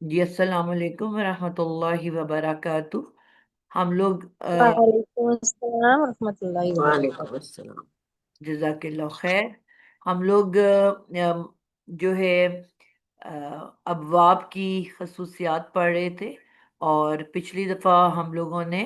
जी अस्सलाम वालेकुम रहमतुल्लाहि व बरकातुह। हम लोग वालेकुम अस्सलाम रहमतुल्लाहि व वालेकुम बरकातहू। अस्सलाम। जज़ाकिल्लाह खैर। हम लोग जो है अबवाब की खसूसियात पढ़ रहे थे। और पिछली दफ़ा हम लोगों ने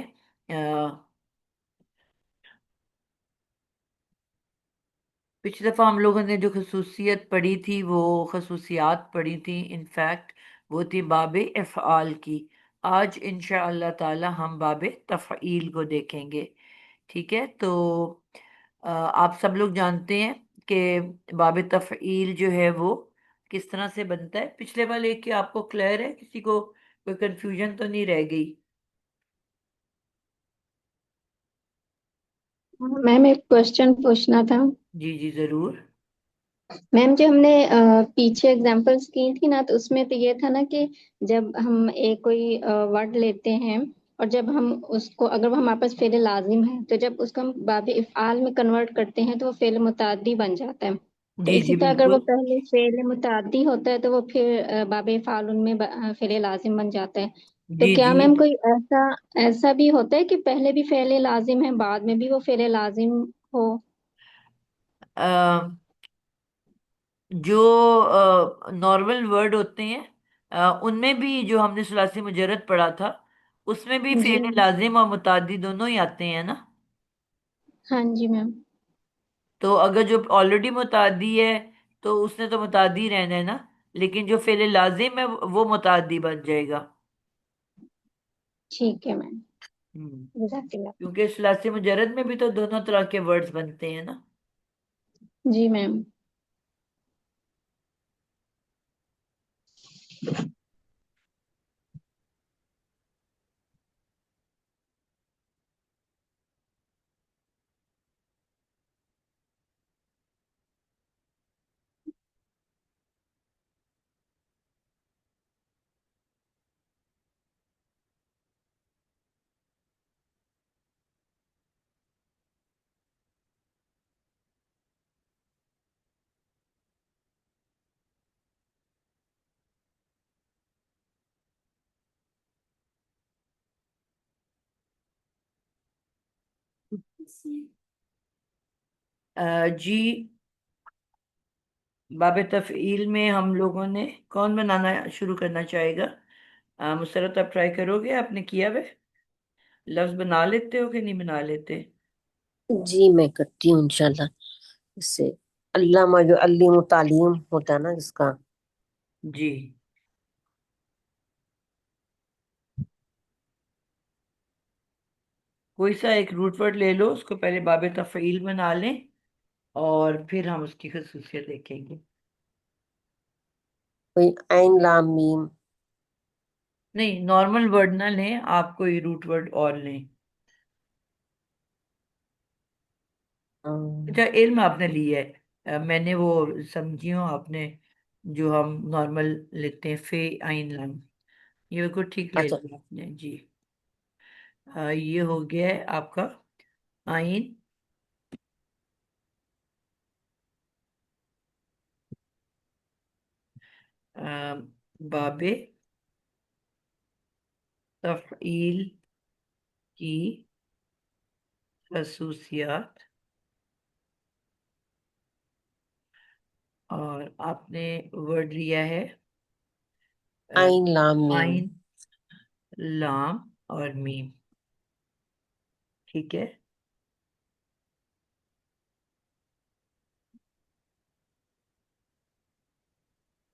पिछली दफ़ा हम लोगों ने जो खसूसियत पढ़ी थी वो खसूसियात पढ़ी थी, इनफैक्ट वो थी बाब इफ़आल की। आज इंशाअल्लाह ताला हम बाब तफ़ईल को देखेंगे। ठीक है, तो आप सब लोग जानते हैं कि बाब तफ़ईल जो है वो किस तरह से बनता है। पिछले वाले के आपको क्लियर है? किसी को कोई कंफ्यूजन तो नहीं रह गई? मैम एक क्वेश्चन पूछना था। जी जी जरूर। मैम जो हमने पीछे एग्जांपल्स की थी ना, तो उसमें तो ये था ना कि जब हम एक कोई वर्ड लेते हैं और जब हम उसको, अगर वो हमारे पास फेल लाजिम है, तो जब उसको हम बाब इफ़आल में कन्वर्ट करते हैं तो वो फेल मुताद्दी बन जाता है। तो जी इसी जी तरह अगर वो बिल्कुल। पहले फेल मुताद्दी होता है तो वो फिर बाब इफ़आल उनमें फेल लाजिम बन जाता है। तो जी क्या जी। मैम कोई ऐसा ऐसा भी होता है कि पहले भी फेल लाजिम है, बाद में भी वो फेल लाजिम हो? अ, जो नॉर्मल वर्ड होते हैं उनमें भी जो हमने सुलासी मुजर्रद पढ़ा था उसमें भी जी फेल लाजिम और मुतादी दोनों ही आते हैं ना। हाँ जी मैम। तो अगर जो ऑलरेडी मुतादी है तो उसने तो मुतादी रहना है ना, लेकिन जो फेल लाजिम है वो मुतादी बन जाएगा। ठीक है मैम। हम्म। जज़ाकल्लाह। क्योंकि सुलासी मुजर्रद में भी तो दोनों तरह के वर्ड्स बनते हैं ना। जी मैम। जी। बाब तफ़ईल में हम लोगों ने कौन बनाना शुरू करना चाहेगा? मुसरत आप ट्राई करोगे? आपने किया वे लफ्ज बना लेते हो कि नहीं बना लेते? जी मैं करती हूँ इंशाल्लाह। इससे अल्लामा जो अल्लीम तालीम होता है ना जिसका। जी। कोई सा एक रूट वर्ड ले लो, उसको पहले बाब तफ़ईल बना लें और फिर हम उसकी खसूसियत देखेंगे। कोई ऐन लाम मीम। नहीं, नॉर्मल वर्ड ना लें, आप कोई रूट वर्ड और लें। अच्छा, इल्म आपने लिया है। मैंने वो समझी हूँ आपने जो हम नॉर्मल लेते हैं फे आइन लम, ये बिल्कुल ठीक ले अच्छा। लिया आपने जी। ये हो गया है आपका आइन बाबे तफ़ईल की खसूसियात। और आपने वर्ड लिया है अ, ऐन लाम मीम। आइन लाम और मीम। ठीक है,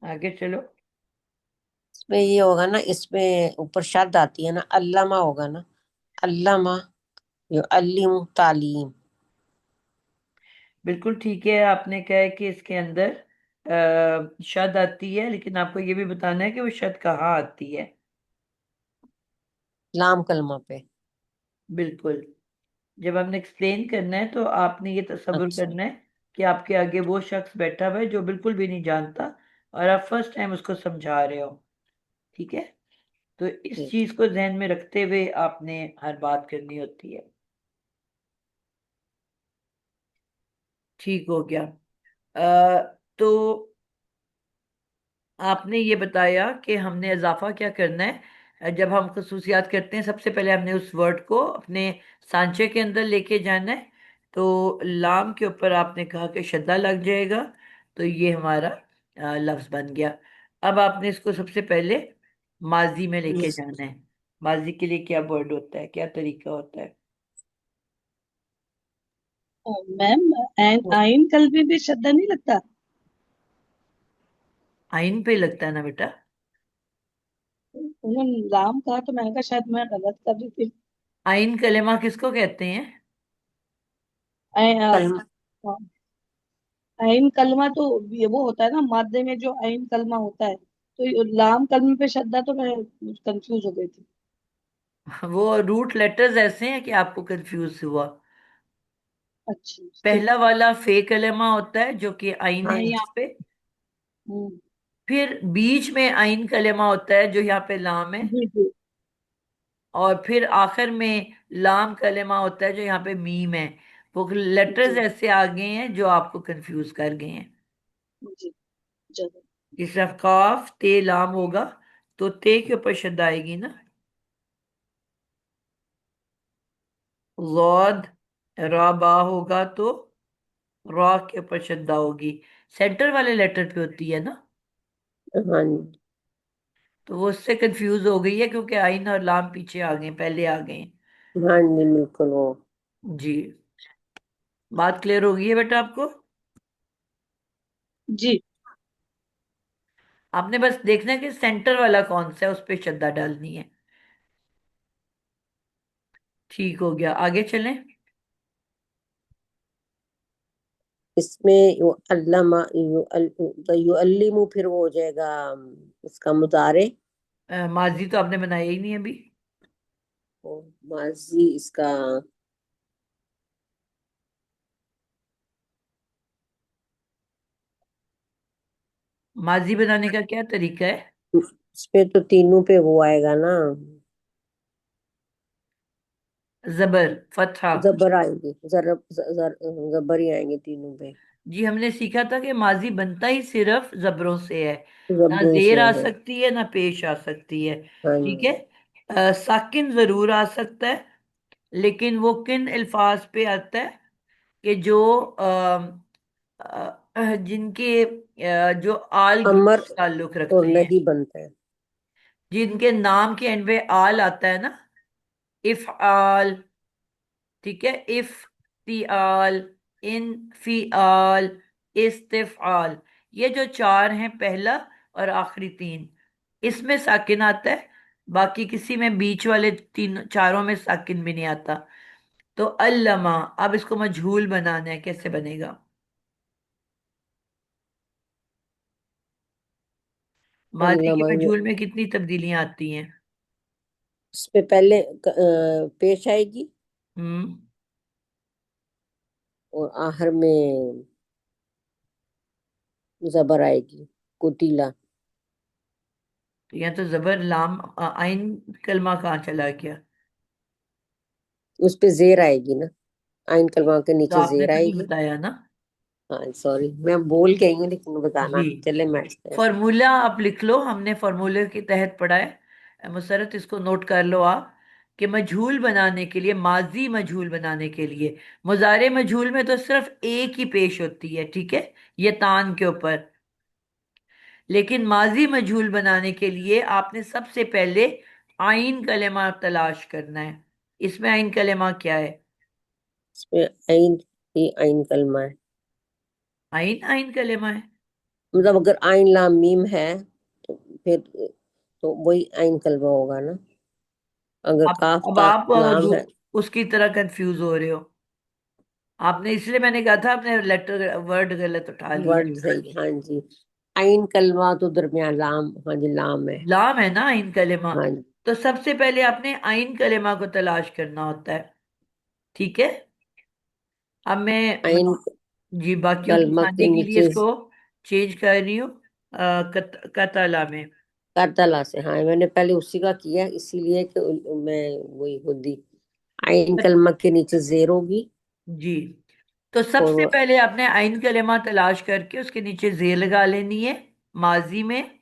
आगे चलो। इसमें ये होगा ना, इसमें ऊपर शद आती है ना, अल्लामा होगा ना। अल्लामा जो अल्लीम तालीम। बिल्कुल ठीक है, आपने कहा है कि इसके अंदर शद आती है, लेकिन आपको ये भी बताना है कि वो शद कहाँ आती है। लाम कलमा पे। बिल्कुल। जब हमने एक्सप्लेन करना है तो आपने ये तसव्वुर अच्छा। करना है कि आपके आगे वो शख्स बैठा हुआ है जो बिल्कुल भी नहीं जानता और आप फर्स्ट टाइम उसको समझा रहे हो। ठीक है, तो इस ठीक। चीज को ध्यान में रखते हुए आपने हर बात करनी होती है। ठीक हो गया। तो आपने ये बताया कि हमने इजाफा क्या करना है। जब हम खसूसियात करते हैं सबसे पहले हमने उस वर्ड को अपने सांचे के अंदर लेके जाना है। तो लाम के ऊपर आपने कहा कि शद्दा लग जाएगा, तो ये हमारा लफ्ज बन गया। अब आपने इसको सबसे पहले माजी में लेके जाना है। माजी के लिए क्या वर्ड होता है, क्या तरीका होता है? मैम, आइन कल भी श्रद्धा नहीं लगता? आइन पे लगता है ना बेटा। उन्होंने राम कहा तो मैंने कहा शायद मैं गलत कर रही थी। आइन कलेमा किसको कहते हैं? कलमा। आइन कलमा तो ये वो होता है ना, मादे में जो आइन कलमा होता है, तो ये लाम कलमे पे श्रद्धा, तो मैं कंफ्यूज हो गई थी। वो रूट लेटर्स ऐसे हैं कि आपको कंफ्यूज हुआ। अच्छा, ठीक। पहला वाला फे कलेमा होता है जो कि आइन है हाँ यहाँ पे। हम्म। फिर बीच में आइन कलेमा होता है जो यहाँ पे लाम है। जी जी। और फिर आखिर में लाम कलेमा होता है जो यहाँ पे मीम है। वो लेटर्स जी ऐसे आ गए हैं जो आपको कंफ्यूज कर गए हैं। जी। जरूर। जिस तरह काफ ते लाम होगा तो ते के ऊपर शद आएगी ना। गौद रा बा होगा तो रॉ के ऊपर शद्दा होगी। सेंटर वाले लेटर पे होती है ना। हाँ जी। तो वो उससे कंफ्यूज हो गई है क्योंकि आइन और लाम पीछे आ गए, पहले आ गए। हाँ जी, बिल्कुल वो। जी। बात क्लियर हो गई है बेटा आपको? जी। आपने बस देखना है कि सेंटर वाला कौन सा है, उस पर श्रद्धा डालनी है। ठीक हो गया, आगे चलें। इसमें यु अल्लमा तो यु अल्लिमु फिर वो हो जाएगा इसका मुजारे। माजी तो आपने बनाया ही नहीं अभी। और माजी इसका माजी बनाने का क्या तरीका है? इसमें तो तीनों पे वो आएगा ना। जबर फतहा। जबर आएंगे, जबर ही आएंगे तीनों पे। जी, हमने सीखा था कि माजी बनता ही सिर्फ जबरों से है। ना जबरों जेर से आ है। सकती है ना पेश आ सकती है। हाँ ठीक है। जी। साकिन जरूर आ सकता है, लेकिन वो किन अल्फाज पे आता है कि जो जिनके जो आल ग्रुप अमर से ताल्लुक और रखते हैं, नहीं बनता है। जिनके नाम के एंड पे आल आता है ना। इफ आल, ठीक है, इफ्तिआल, इनफिआल, इस्तिफआल। ये जो चार हैं, पहला और आखिरी तीन, इसमें साकिन आता है। बाकी किसी में बीच वाले तीन चारों में साकिन भी नहीं आता। तो अल्लमा, अब इसको मजहूल बनाना है, कैसे बनेगा? माजी के अल्लामा मजहूल में कितनी तब्दीलियां आती हैं? इसमें पहले पेश आएगी हम्म। और आखिर में जबर आएगी, कुटिला। तो यहाँ तो जबर लाम आइन कलमा कहाँ चला गया? उस पे जेर आएगी ना, आइन कलमा के तो नीचे आपने जेर तो नहीं आएगी। बताया ना। हाँ सॉरी, मैं बोल गई हूँ लेकिन जी। बताना चले मैं। फॉर्मूला आप लिख लो, हमने फॉर्मूले के तहत पढ़ा है। मुसरत इसको नोट कर लो आप कि मजहूल बनाने के लिए, माजी मजहूल बनाने के लिए, मुजारे मजहूल में तो सिर्फ एक ही पेश होती है, ठीक है, ये तान के ऊपर। लेकिन माजी मजहूल बनाने के लिए आपने सबसे पहले आइन कलेमा तलाश करना है। इसमें आइन कलेमा क्या है? इसमें आइन ही आइन कलमा है। आइन आइन कलेमा है। मतलब अगर आइन लाम मीम है तो फिर तो वही आइन कलमा होगा ना। अगर काफ अब ता आप लाम है। उसकी तरह कंफ्यूज हो रहे हो। आपने, इसलिए मैंने कहा था आपने लेटर वर्ड गलत उठा लिया। वर्ड सही, हाँ जी। आइन कलमा तो दरमियान लाम, हाँ जी लाम है। लाम है ना आइन कलेमा। हाँ जी। तो सबसे पहले आपने आइन कलेमा को तलाश करना होता है, ठीक है। अब मैं आइन जी बाकियों की कलमा के आसानी के लिए नीचे इसको चेंज कर रही हूँ कतला में। करतला से, हाँ मैंने पहले उसी का किया इसीलिए कि मैं वही खुदी। आइन कलमा के नीचे जेर होगी। जी। तो और सबसे पहले आपने आइन कलेमा तलाश करके उसके नीचे जे लगा लेनी है, माजी में।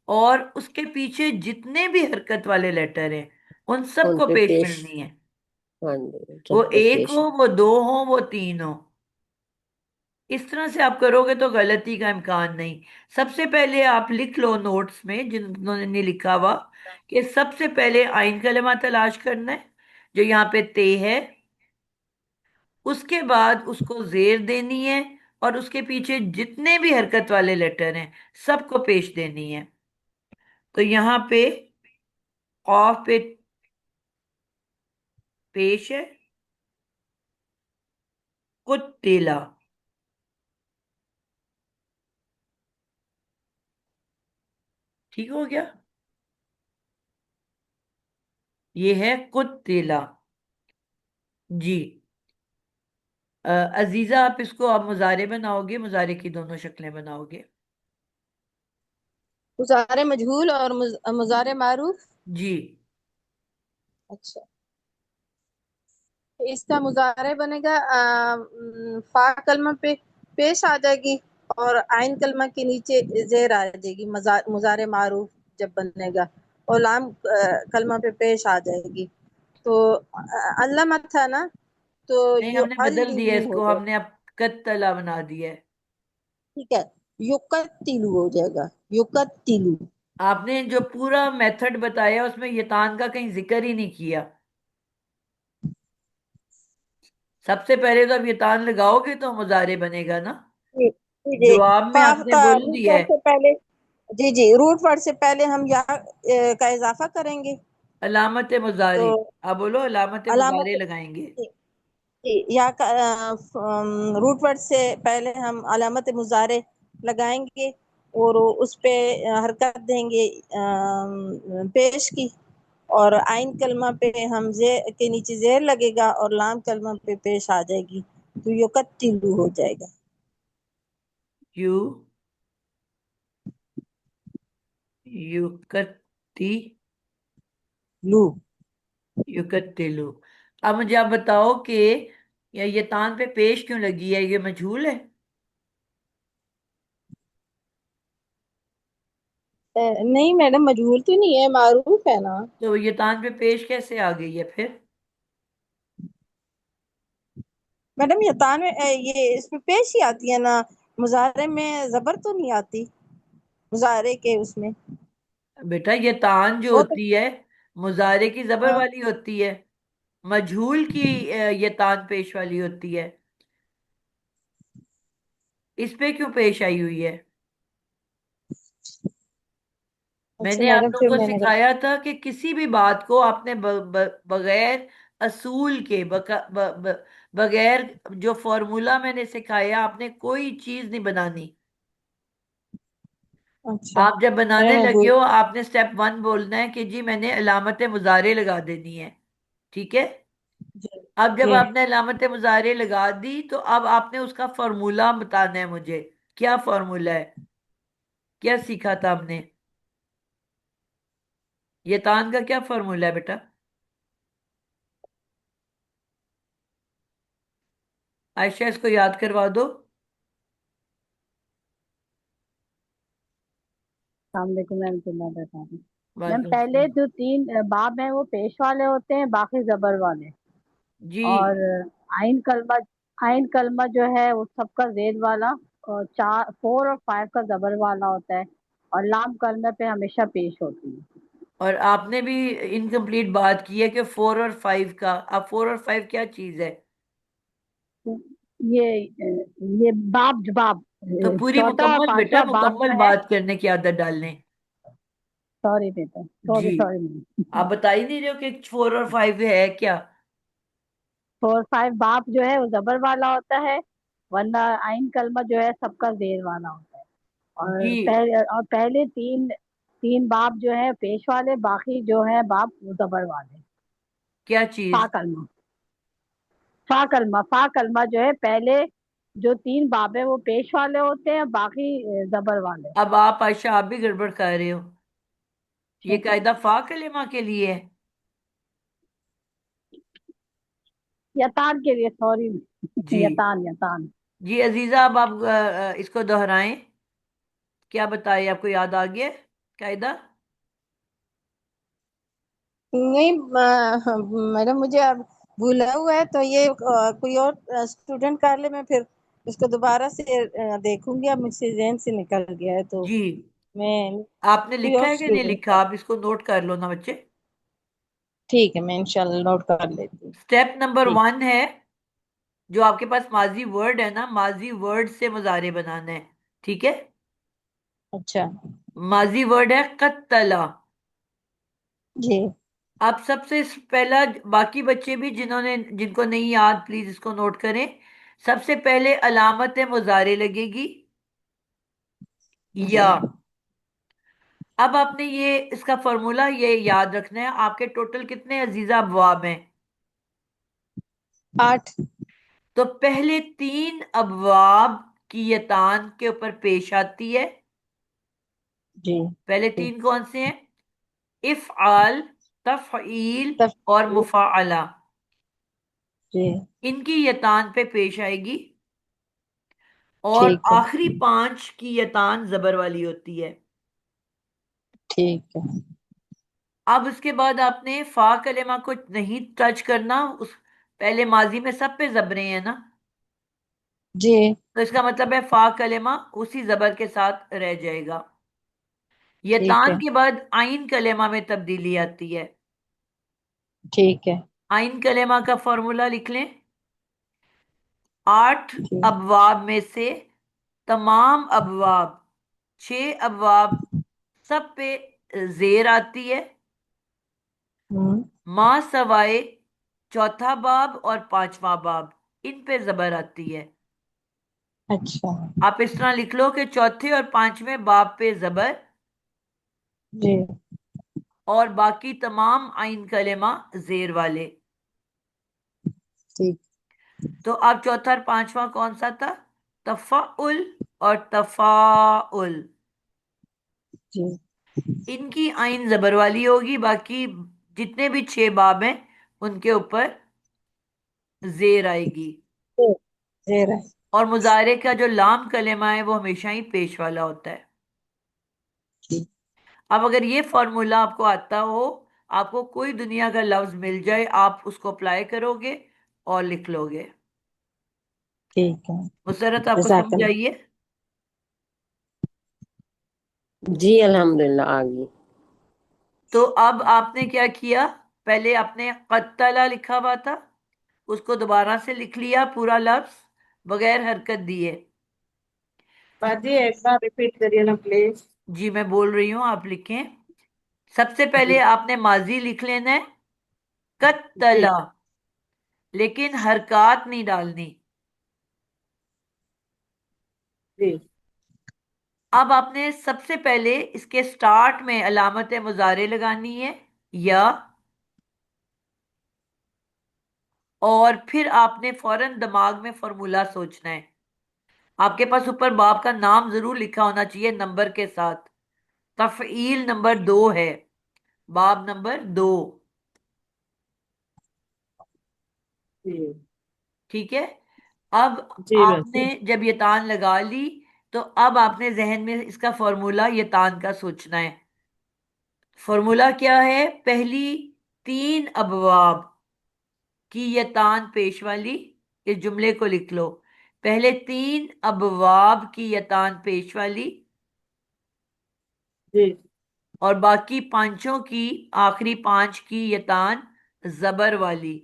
और उसके पीछे जितने भी हरकत वाले लेटर हैं उन उन सबको पे पेश पेश। मिलनी है। हाँ जी, वो सब पे एक पेश। हो, वो दो हो, वो तीन हो। इस तरह से आप करोगे तो गलती का इम्कान नहीं। सबसे पहले आप लिख लो नोट्स में, जिन्होंने लिखा हुआ, कि सबसे पहले आइन कलमा तलाश करना है जो यहाँ पे ते है। उसके बाद उसको जेर देनी है, और उसके पीछे जितने भी हरकत वाले लेटर हैं सबको पेश देनी है। तो यहाँ पे ऑफ पे पेश है कुत्तिला। ठीक हो गया? ये है कुत्तिला। जी। अजीजा, आप इसको आप मुजारे बनाओगे, मुजारे की दोनों शक्लें बनाओगे? मुजारे मजहूल और मुजारे मारूफ। जी। अच्छा, तो इसका मुजारे बनेगा फा कलमा पे पेश आ जाएगी, और आइन कलमा के नीचे जेर आ जाएगी। मुजारे मारूफ जब बनेगा, और लाम कलमा पे पेश आ जाएगी। तो अल्लामा था ना, तो नहीं, यो हमने बदल दिया अल्लिमू हो इसको, जाएगा। हमने अब कत्तला बना दिया है। ठीक है, युकत्तिलु हो जाएगा, युकत्तिलु। आपने जो पूरा मेथड बताया उसमें ये तान का कहीं जिक्र ही नहीं किया। सबसे पहले तो अब ये तान लगाओगे तो मुजारे बनेगा ना। जी जी जी। जवाब में फा आपने का बोल रूट दिया वर्ड है। से पहले, जी जी, रूट वर्ड से पहले हम यहाँ का इजाफा करेंगे। अलामत तो मुजारे। आप बोलो अलामत मुजारे अलामत, लगाएंगे। जी जी, यहाँ का रूट वर्ड से पहले हम अलामत मुजारे लगाएंगे, और उस पे हरकत देंगे पेश की। और आइन कलमा पे हम जे के नीचे जेर लगेगा, और लाम कलमा पे पेश आ जाएगी, तो युकत्तिलु हो जाएगा। यू युकत्ती लू। युकत्तिलु। अब मुझे आप बताओ कि ये तान पे पेश क्यों लगी है? ये मजहूल है। नहीं मैडम, मजबूर तो नहीं है, मारूफ है ना। तो ये तान पे पेश कैसे आ गई है फिर? मैडम ये तान में ये इसमें पेश ही आती है ना, मुजारे में जबर तो नहीं आती, मुजारे के उसमें। बेटा, ये तान जो वो तो, होती है मुजारे की जबर हाँ, वाली होती है। मजहूल की ये तान पेश वाली होती है। इस पे क्यों पेश आई हुई है? अच्छा मैंने आप मैडम, लोगों फिर को मैंने गलत। सिखाया था कि किसी भी बात को आपने बगैर असूल के बगैर जो फॉर्मूला मैंने सिखाया, आपने कोई चीज नहीं बनानी। अच्छा आप जब बनाने मैडम, मैं लगे भूल। हो आपने स्टेप वन बोलना है कि जी मैंने अलामत मुजारे लगा देनी है। ठीक है? जी अब जब जी। आपने अलामत मुजारे लगा दी तो अब आपने उसका फॉर्मूला बताना है मुझे। क्या फॉर्मूला है? क्या सीखा था हमने? ये तान का क्या फॉर्मूला है बेटा? आयशा, इसको याद करवा दो। वालेकुम मैम, तो मैं बता रही हूँ। मैम, वालेकुम पहले सलाम। जो तीन बाब हैं वो पेश वाले होते हैं, बाकी जबर वाले। जी। और आइन कलमा, आइन कलमा जो है वो सबका जेद वाला, और चार, फोर और फाइव का जबर वाला होता है। और लाम कलमे पे हमेशा पेश होती है। और आपने भी इनकम्प्लीट बात की है कि फोर और फाइव का। अब फोर और फाइव क्या चीज है? तो ये ये बाब जबाब, तो पूरी चौथा और मुकम्मल बेटा, पांचवा बाब मुकम्मल जो है। बात करने की आदत डालने। सॉरी बेटा, जी। Sorry sorry ma'am. आप बता ही नहीं रहे हो कि फोर और फाइव है क्या? फोर फाइव बाब जो है वो जबर वाला होता है, वरना आइन कलमा जो है सबका जेर वाला होता है। जी। और पहले तीन तीन बाब जो है पेश वाले, बाकी जो है बाब वो जबर वाले। क्या फा चीज? कलमा, फा कलमा जो है पहले जो तीन बाब है वो पेश वाले होते हैं, बाकी जबर वाले। अब आप आयशा, आप भी गड़बड़ कर रहे हो। ये अच्छा, कायदा फा कलेमा के लिए है। यतान के लिए, सॉरी। जी। यतान यतान। जी अजीजा, अब आप इसको दोहराएं। क्या बताइए, आपको याद आ गया है? कायदा? नहीं मैडम, मुझे अब भूला हुआ है, तो ये कोई और स्टूडेंट कर ले, मैं फिर उसको दोबारा से देखूंगी। अब मुझसे जहन से निकल गया है, तो जी, मैं आपने कोई लिखा और है कि नहीं स्टूडेंट लिखा? कर। आप इसको नोट कर लो ना बच्चे। ठीक है, मैं इंशाल्लाह नोट कर लेती हूँ। स्टेप नंबर ठीक। 1 है, जो आपके पास माजी वर्ड है ना, माजी वर्ड से मुजारे बनाना है। ठीक है? अच्छा। माजी वर्ड है कत्तला। जी। आप सबसे पहला, बाकी बच्चे भी जिनको नहीं याद, प्लीज इसको नोट करें। सबसे पहले अलामत मुजारे लगेगी जी। या। अब आपने ये इसका फॉर्मूला ये याद रखना है। आपके टोटल कितने अजीजा अबवाब हैं? 8। तो पहले 3 अबवाब की यतान के ऊपर पेश आती है। जी। पहले जी। 3 कौन से हैं? इफ़आल, तफ़ईल तब। और मुफ़ाअला। जी। इनकी यतान पे पेश आएगी। और ठीक है। आखिरी 5 की यतान जबर वाली होती है। ठीक है। अब उसके बाद आपने फा कलेमा को नहीं टच करना। उस पहले माजी में सब पे जबरें हैं ना, जी। तो इसका मतलब है फा कलेमा उसी जबर के साथ रह जाएगा। ठीक यतान है। के बाद आइन कलेमा में तब्दीली आती है। ठीक है। आइन कलेमा का फॉर्मूला लिख लें। 8 जी। अबवाब में से तमाम अबवाब, 6 अबवाब सब पे जेर आती है, हम्म। मां सवाए चौथा बाब और पांचवा बाब, इन पे जबर आती है। अच्छा। आप इस तरह लिख लो कि चौथे और पांचवें बाब पे जबर, जी। और बाकी तमाम आइन कलेमा जेर वाले। ठीक। तो अब चौथा और पांचवा कौन सा था? तफाउल और तफाउल। जी। इनकी आइन जबर वाली होगी। बाकी जितने भी 6 बाब हैं उनके ऊपर जेर आएगी। जी। जेर है। और मुजारे का जो लाम कलेमा है वो हमेशा ही पेश वाला होता है। ठीक। अब अगर ये फॉर्मूला आपको आता हो, आपको कोई दुनिया का लफ्ज मिल जाए, आप उसको अप्लाई करोगे और लिख लोगे। ठीक है। मुसरत, आपको समझ जज़ाकल्लाह। आई है? जी अल्हम्दुलिल्लाह आ गई। तो अब आपने क्या किया? पहले आपने कत्तला लिखा हुआ था, उसको दोबारा से लिख लिया पूरा लफ्ज बगैर हरकत दिए। बाजी एक बार रिपीट करिए ना प्लीज। जी, मैं बोल रही हूं, आप लिखें। सबसे जी। पहले आपने माजी लिख लेना है, जी। कत्तला, लेकिन हरकत नहीं डालनी। जी। अब आपने सबसे पहले इसके स्टार्ट में अलामत मुजारे लगानी है, या। और फिर आपने फौरन दिमाग में फॉर्मूला सोचना है। आपके पास ऊपर बाप का नाम जरूर लिखा होना चाहिए नंबर के साथ। तफईल नंबर 2 है, बाब नंबर 2। जी। ठीक है? अब जी आपने बाजी। जब ये तान लगा ली, तो अब आपने जहन में इसका फॉर्मूला ये तान का सोचना है। फॉर्मूला क्या है? पहली 3 अबवाब की ये तान पेश वाली, इस जुमले को लिख लो। पहले 3 अबवाब की ये तान पेश वाली, जी। और बाकी पांचों की, आखिरी 5 की ये तान जबर वाली।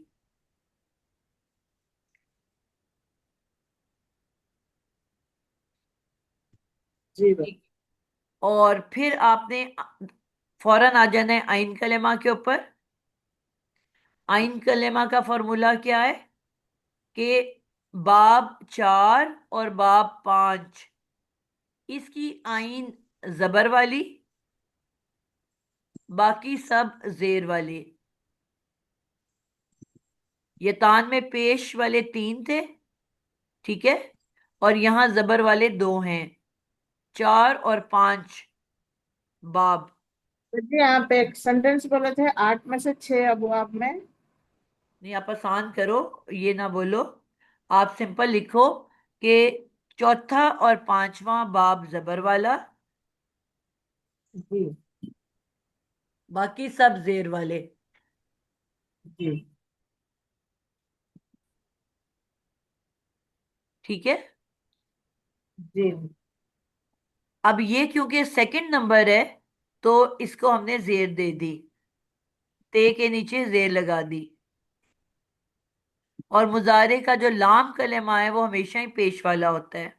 जी बाजी। ठीक। और फिर आपने फौरन आ जाना है आइन कलेमा के ऊपर। आइन कलेमा का फॉर्मूला क्या है? कि बाब 4 और बाब 5, इसकी आइन जबर वाली, बाकी सब जेर वाली। ये तान में पेश वाले 3 थे, ठीक है, और यहां जबर वाले 2 हैं। 4 और 5 बाब। जी आप एक सेंटेंस बोले थे 8 में से 6 अबवाब में। नहीं, आप आसान करो, ये ना बोलो। आप सिंपल लिखो कि चौथा और पांचवा बाब जबर वाला, जी, बाकी सब जेर वाले। जी, ठीक है। जी, अब ये क्योंकि सेकंड नंबर है तो इसको हमने जेर दे दी, ते के नीचे जेर लगा दी। और मुजारे का जो लाम कलेमा है वो हमेशा ही पेश वाला होता है।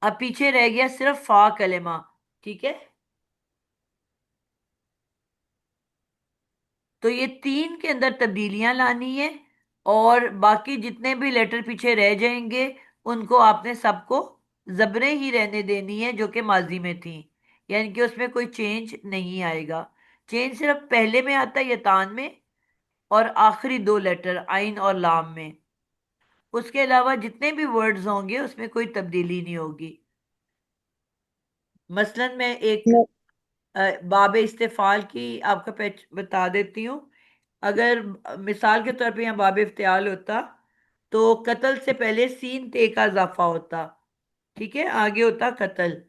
अब पीछे रह गया सिर्फ फा कलेमा, ठीक है। तो ये तीन के अंदर तब्दीलियां लानी है, और बाकी जितने भी लेटर पीछे रह जाएंगे उनको आपने सबको जबरें ही रहने देनी है जो कि माजी में थी, यानी कि उसमें कोई चेंज नहीं आएगा। चेंज सिर्फ पहले में आता है यतान में, और आखिरी दो लेटर आइन और लाम में। उसके अलावा जितने भी वर्ड्स होंगे उसमें कोई तब्दीली नहीं होगी। मसलन मैं एक बाब इस्तेफाल की आपको पहच बता देती हूँ। अगर मिसाल के तौर पे यहाँ बाब इफ्तियाल होता तो कत्ल से पहले सीन ते का इजाफा होता, ठीक है, आगे होता कत्ल।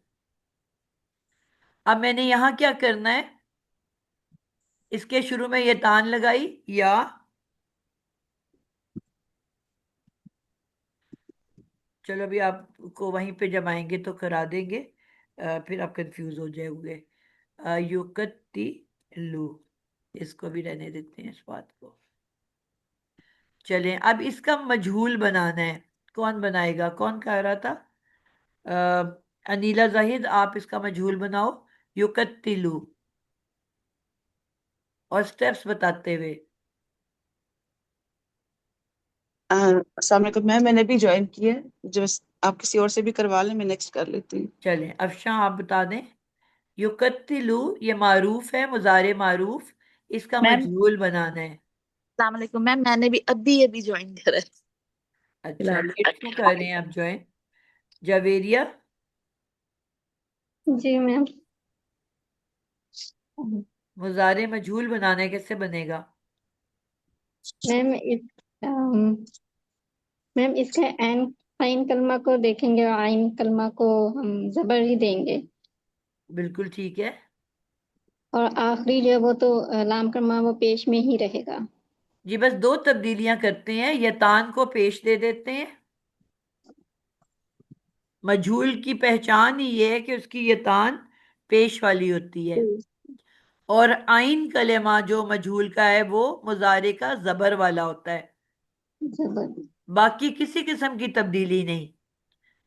अब मैंने यहाँ क्या करना है, इसके शुरू में ये तान लगाई या, चलो अभी आपको वहीं पे जब आएंगे तो करा देंगे, फिर आप कंफ्यूज हो जाओगे। युकती लू, इसको भी रहने देते हैं इस बात को। चलें, अब इसका मजहूल बनाना है। कौन बनाएगा, कौन कह रहा था? अनीला जाहिद, आप इसका मजहूल बनाओ, युकत्तिलू, और स्टेप्स बताते हुए। अस्सलाम वालेकुम मैम, मैंने भी ज्वाइन किया है। जो आप किसी और से भी करवा लें, मैं नेक्स्ट कर लेती हूँ। चलें, अफशा आप बता दें। युकत्तिलू ये मारूफ है, मुजारे मारूफ, इसका मैम मजहूल बनाना है। अस्सलाम वालेकुम मैम, मैंने भी अभी अभी ज्वाइन करा है अच्छा, फिलहाल। लेट क्यों कर रहे हैं आप ज्वाइन? जवेरिया, जी मैम। मुजारे मजहूल बनाना है, कैसे बनेगा? मैम मैम इसका आइन आइन कलमा को देखेंगे और आइन कलमा को हम जबर ही देंगे, बिल्कुल ठीक है। और आखिरी जो है वो तो लाम कलमा वो पेश में ही रहेगा। जी, बस दो तब्दीलियां करते हैं, यतान को पेश दे देते हैं। मजहूल की पहचान ही ये है कि उसकी यतान पेश वाली होती है, और आइन कलेमा जो मजहूल का है वो मुजारे का जबर वाला होता है। जबर। बाकी किसी किस्म की तब्दीली नहीं।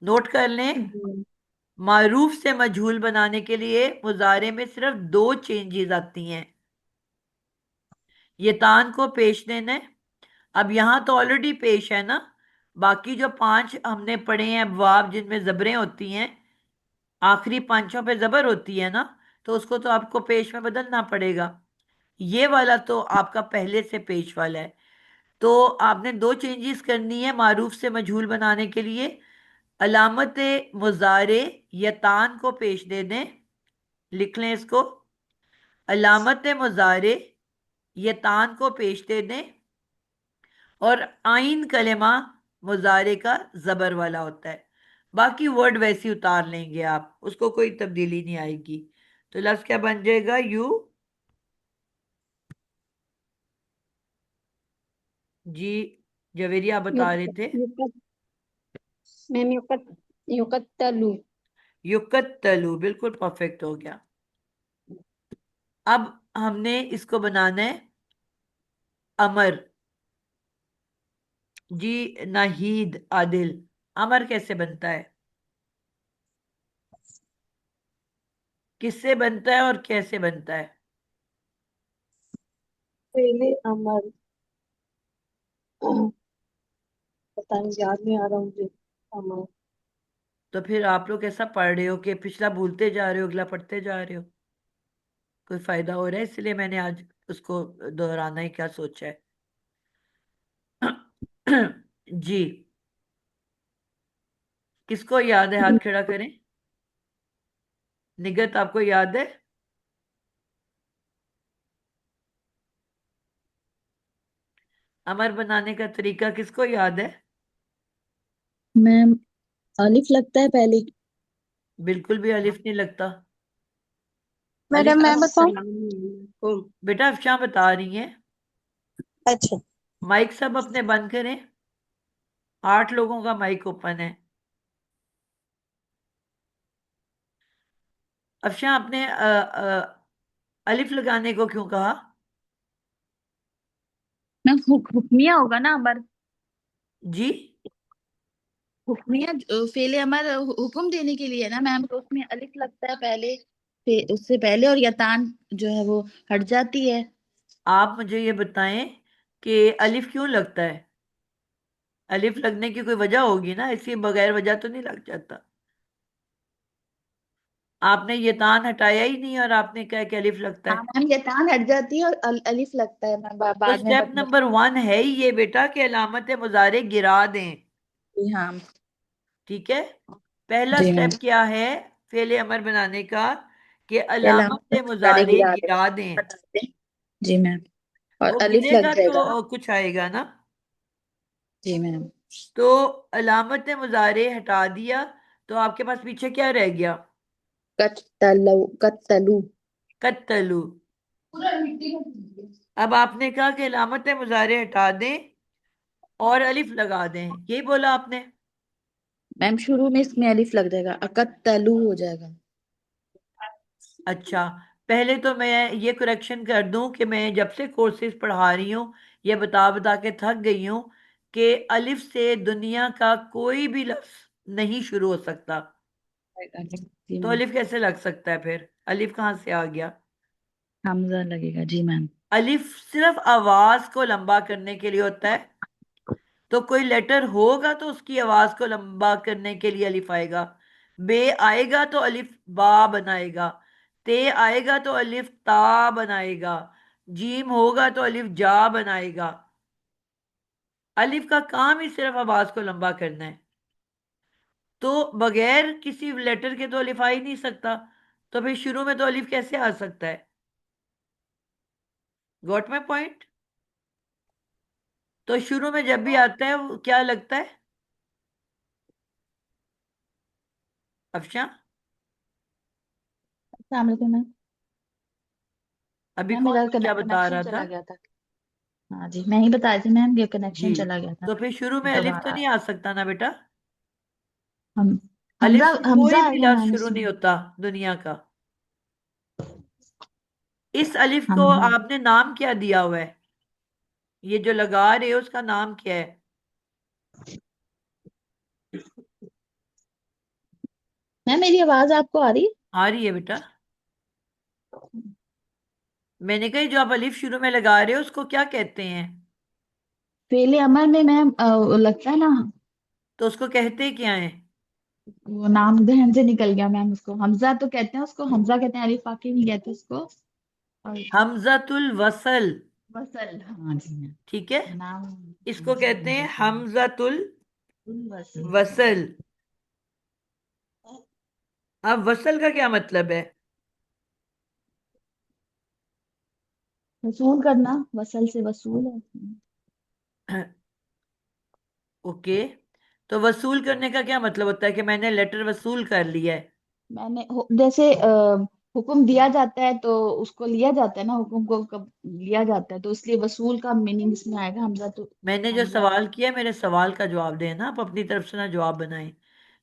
नोट कर लें, जी। मारूफ से मजहूल बनाने के लिए मुजारे में सिर्फ दो चेंजेस आती हैं। ये तान को पेश देना है। अब यहां तो ऑलरेडी पेश है ना, बाकी जो पांच हमने पढ़े हैं अबवाब जिनमें जबरें होती हैं, आखिरी पांचों पे जबर होती है ना, तो उसको तो आपको पेश में बदलना पड़ेगा। ये वाला तो आपका पहले से पेश वाला है। तो आपने दो चेंजेस करनी है मारूफ से मजहूल बनाने के लिए। अलामत मुजारे यतान को पेश दे दें, लिख लें इसको। अलामत मुजारे यतान को पेश दे दें, और आइन कलेमा मुजारे का जबर वाला होता है। बाकी वर्ड वैसे ही उतार लेंगे आप, उसको कोई तब्दीली नहीं आएगी। तो लफ्ज क्या बन जाएगा? यू, जी, जवेरिया बता रहे थे। युकत मैम युकत्तलू। युकत्तलू, बिल्कुल परफेक्ट हो गया। अब हमने इसको बनाना है अमर। जी, नाहीद आदिल, अमर कैसे बनता है, किससे बनता है और कैसे बनता है? पहले अमर, पता नहीं, याद नहीं आ रहा मुझे। अमर, तो फिर आप लोग ऐसा पढ़ रहे हो कि पिछला भूलते जा रहे हो, अगला पढ़ते जा रहे हो? कोई फायदा हो रहा है? इसलिए मैंने आज उसको दोहराना ही क्या सोचा है। जी, किसको याद है, हाथ खड़ा करें। निगत, आपको याद है? अमर बनाने का तरीका किसको याद है? मैम अलिफ लगता है पहले। बिल्कुल भी अलिफ नहीं लगता। अलिफ मैडम मैं बताऊं? अस्सलाम बेटा अफशां बता रही हैं। अच्छा। माइक सब अपने बंद करें। 8 लोगों का माइक ओपन है। अफशां आपने अलिफ लगाने को क्यों कहा? मैम हुक्मिया होगा ना अमर। जी। हुक्मिया फेले अमर हुक्म देने के लिए है ना मैम, तो उसमें अलिफ लगता है पहले, उससे पहले, और यतान जो है वो हट जाती है। आप मुझे ये बताएं कि अलिफ क्यों लगता है? अलिफ लगने की कोई वजह होगी ना, इसलिए बगैर वजह तो नहीं लग जाता। आपने ये तान हटाया ही नहीं और आपने कहा कि अलिफ लगता हाँ है। मैम, यतान हट जाती है और अलिफ लगता है मैम, तो बाद में स्टेप नंबर 1 है ही ये बेटा कि अलामत मुजारे गिरा दें। हाँ ठीक है। पहला जी मैम। स्टेप क्या है फेले अमर बनाने का? कि अलामत अलामत सारे मुजारे गिरा दे, गिरा दें। हटा दे। जी मैम। और वो अलिफ लग गिरेगा जाएगा ना। तो कुछ आएगा ना। जी मैम। तो अलामत मुजारे हटा दिया, तो आपके पास पीछे क्या रह गया? कत्तलू, कत्तलू। कत्तलू। पूरा मिट्टी में भून दिया। अब आपने कहा कि अलामत मुजारे हटा दें और अलिफ लगा दें, यही बोला आपने। मैम शुरू में इसमें अलिफ लग जाएगा, अकत्तलू हो जाएगा। अच्छा, पहले तो मैं ये करेक्शन कर दूं कि मैं जब से कोर्सेज पढ़ा रही हूँ ये बता बता के थक गई हूँ कि अलिफ से दुनिया का कोई भी लफ्ज नहीं शुरू हो सकता। जी तो मैम। अलिफ कैसे लग सकता है फिर? अलिफ कहाँ से आ गया? हमजा लगेगा जी मैम। अलिफ सिर्फ आवाज को लंबा करने के लिए होता है। तो कोई लेटर होगा तो उसकी आवाज को लंबा करने के लिए अलिफ आएगा। बे आएगा तो अलिफ बा बनाएगा। ते आएगा तो अलिफ ता बनाएगा। जीम होगा तो अलिफ जा बनाएगा। अलिफ का काम ही सिर्फ आवाज को लंबा करना है। तो बगैर किसी लेटर के तो अलिफ आ ही नहीं सकता। तो फिर शुरू में तो अलिफ कैसे आ सकता है? Got my point? तो शुरू में जब भी आता है वो क्या लगता है? अफशा, अस्सलाम वालेकुम मैम। अभी मैम कौन मेरा क्या बता कनेक्शन रहा था? चला गया था। हाँ जी, मैं ही बता रही थी मैम, ये जी। कनेक्शन चला गया था। तो फिर शुरू में अलिफ तो दोबारा नहीं आ सकता ना बेटा। हम अलिफ हमजा, से हमजा कोई भी आएगा लफ्ज मैम शुरू नहीं इसमें। होता दुनिया का। इस अलिफ को हमजा। आपने नाम क्या दिया हुआ है? ये जो लगा रहे हो उसका नाम क्या है? मैम मेरी आवाज आपको आ रही है? आ रही है बेटा। मैंने कहा ये जो आप अलिफ शुरू में लगा रहे हो उसको क्या कहते हैं? फेले अमर में मैम वो लगता है ना, तो उसको कहते क्या है? वो नाम जहन से निकल गया मैम, उसको हमजा तो कहते हैं, उसको हमजा कहते हैं, अलिफ पाके नहीं कहते उसको। और हमजतुल वसल। वसल, हाँ जी मैम। ठीक है। नाम इसको कहते हैं वसल। हमजतुल वसल। वसल। अब वसल का क्या मतलब है? वसूल करना, वसल से वसूल है। ओके। तो वसूल करने का क्या मतलब होता है कि मैंने लेटर वसूल कर लिया है? जैसे हुक्म दिया जाता है तो उसको लिया जाता है ना, हुक्म को कब लिया जाता है, तो इसलिए वसूल का मीनिंग इसमें आएगा, हमजा तो। मैंने जो हमजा। सवाल किया मेरे सवाल का जवाब दें ना, आप अपनी तरफ से ना जवाब बनाएं।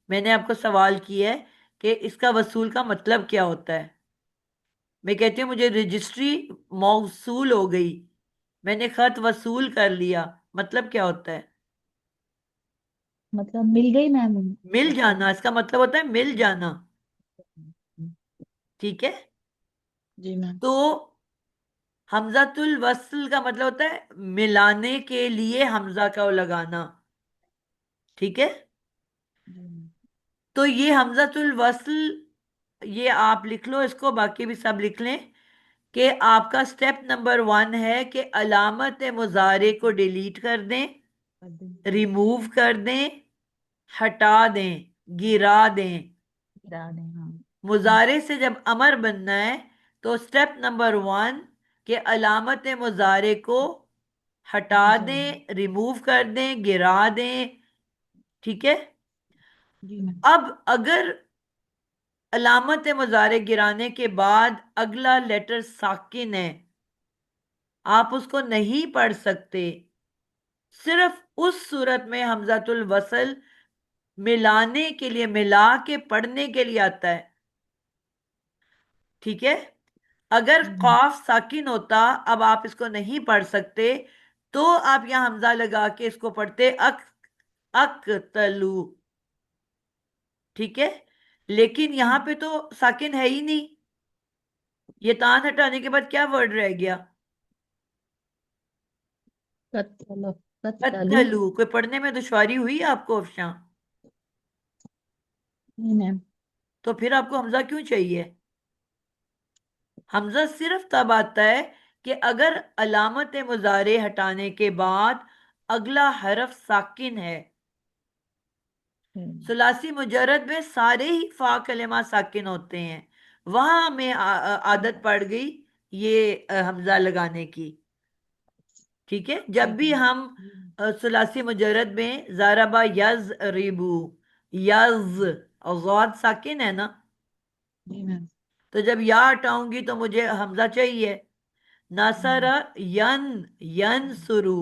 मैंने आपको सवाल किया है कि इसका वसूल का मतलब क्या होता है। मैं कहती हूँ मुझे रजिस्ट्री मौसूल हो गई, मैंने खत वसूल कर लिया, मतलब क्या होता है? मतलब मिल गई मैम। मिल ऐसा। जाना, इसका मतलब होता है मिल जाना। ठीक है। जी मैम। तो हमजातुल वस्ल का मतलब होता है मिलाने के लिए हमजा का वो लगाना। ठीक है। जी मैम। तो ये हमजातुल वस्ल ये आप लिख लो इसको, बाकी भी सब लिख लें कि आपका स्टेप नंबर 1 है कि अलामत मुजारे को डिलीट कर दें, कर दें। रिमूव कर दें, हटा दें, गिरा दें। गिरा दें, हाँ। मुजारे से जब अमर बनना है तो स्टेप नंबर 1 के अलामत मुजारे को हटा हटा दें। दें, रिमूव कर दें, गिरा दें। ठीक है। जी मैम। अब अगर अलामत मुजारे गिराने के बाद अगला लेटर साकिन है, आप उसको नहीं पढ़ सकते। सिर्फ उस सूरत में हमजातुल वसल मिलाने के लिए, मिला के पढ़ने के लिए आता है। ठीक है, अगर कॉफ साकिन होता, अब आप इसको नहीं पढ़ सकते, तो आप यहां हमजा लगा के इसको पढ़ते अक तलू। ठीक है, लेकिन यहां पे तो साकिन है ही नहीं। ये तान हटाने के बाद क्या वर्ड रह गया? कत्तलो कत्तलू। कत्तलू। कोई पढ़ने में दुश्वारी हुई आपको अफशा? नहीं मैम। तो फिर आपको हमजा क्यों चाहिए? हमजा सिर्फ तब आता है कि अगर अलामत मुजारे हटाने के बाद अगला हरफ साकिन है। सुलासी मुजर्रद में सारे ही फा कलेमा साकिन होते हैं, वहां हमें आदत पड़ गई ये हमजा लगाने की। ठीक है, जब भी हम सुलासी मुजर्रद में ज़ारबा यज रिबू, यज और ज़ाद साकिन है ना, जी मैम। तो जब या हटाऊंगी तो मुझे हमजा चाहिए। नसर यन, यन सुरु।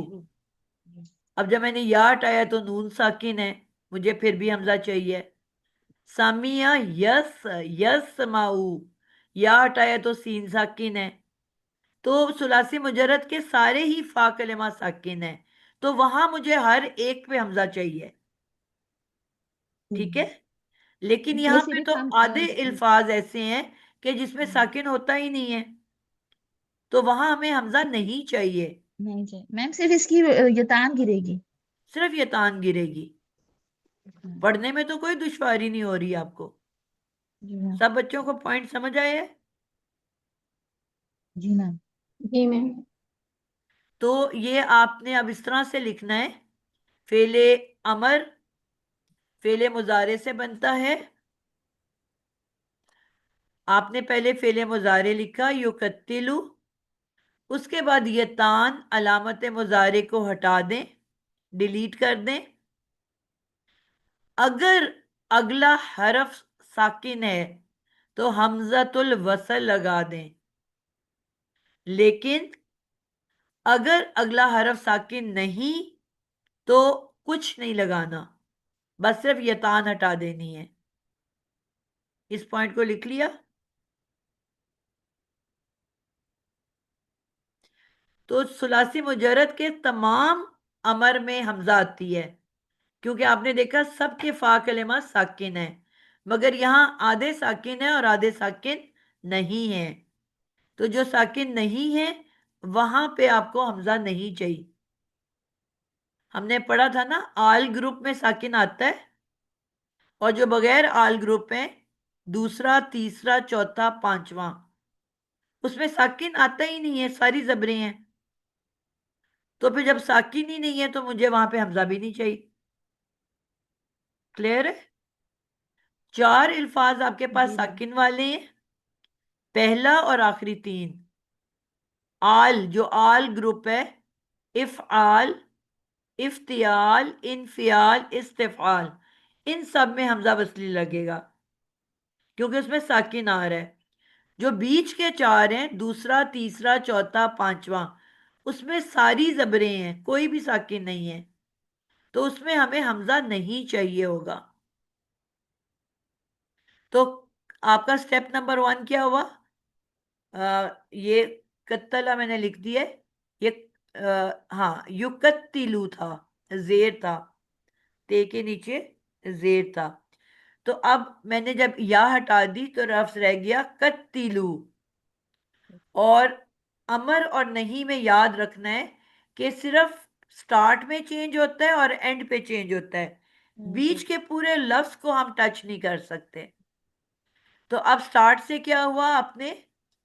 अब जब मैंने या हटाया तो नून साकिन है, मुझे फिर भी हमजा चाहिए। सामिया यस, यस माऊ। या हटाया तो सीन साकिन है। तो सुलासी मुजर्रद के सारे ही फा कलेमा साकिन है, तो वहां मुझे हर एक पे हमजा चाहिए। ठीक है, लेकिन ये यहाँ पे सिर्फ तो हम आधे अल्फाज ऐसे हैं कि जिसमें साकिन होता ही नहीं है, तो वहां हमें हमजा नहीं चाहिए। नहीं चाहिए मैम, सिर्फ इसकी यतान गिरेगी। सिर्फ ये तान गिरेगी। पढ़ने में तो कोई दुश्वारी नहीं हो रही आपको? जी मैम। सब बच्चों को पॉइंट समझ आए हैं? जी मैम। जी मैम। तो ये आपने अब इस तरह से लिखना है। फेले अमर फेले मुजारे से बनता है। आपने पहले फेले मुजारे लिखा युकत्तिलु, उसके बाद ये तान अलामत मुजारे को हटा दें, डिलीट कर दें। अगर अगला हरफ साकिन है तो हमजतुल वसल लगा दें, लेकिन अगर अगला हरफ साकिन नहीं तो कुछ नहीं लगाना, बस सिर्फ ये तान हटा देनी है। इस पॉइंट को लिख लिया? तो सुलासी मुजर्रद के तमाम अमर में हमजा आती है, क्योंकि आपने देखा सबके फा कलेमा साकिन है, मगर यहां आधे साकिन है और आधे साकिन नहीं है। तो जो साकिन नहीं है वहां पे आपको हमजा नहीं चाहिए। हमने पढ़ा था ना, आल ग्रुप में साकिन आता है, और जो बगैर आल ग्रुप है, दूसरा तीसरा चौथा पांचवा, उसमें साकिन आता ही नहीं है, सारी जबरें हैं। तो फिर जब साकिन ही नहीं है तो मुझे वहां पे हमजा भी नहीं चाहिए। क्लियर है? चार अल्फाज आपके पास जी मैम। साकिन वाले हैं, पहला और आखिरी तीन। आल, जो आल ग्रुप है, इफ़आल, इफ्तियाल, इनफियाल, इस्तिफाल, इन सब में हमजा वसली लगेगा, क्योंकि उसमें साकिन आ रहा है। जो बीच के चार हैं, दूसरा तीसरा चौथा पांचवा, उसमें सारी जबरें हैं, कोई भी साकिन नहीं है, तो उसमें हमें हमजा नहीं चाहिए होगा। तो आपका स्टेप नंबर 1 क्या हुआ? ये कत्तला मैंने लिख दिया है। ये हाँ, युकत्तिलु था, जेर था, ते के नीचे जेर था। तो अब मैंने जब या हटा दी तो रफ्स रह गया कत्तिलु। और अमर और नहीं में याद रखना है कि सिर्फ स्टार्ट में चेंज होता है और एंड पे चेंज होता है, बीच के पूरे लफ्ज को हम टच नहीं कर सकते। तो अब स्टार्ट से क्या हुआ, आपने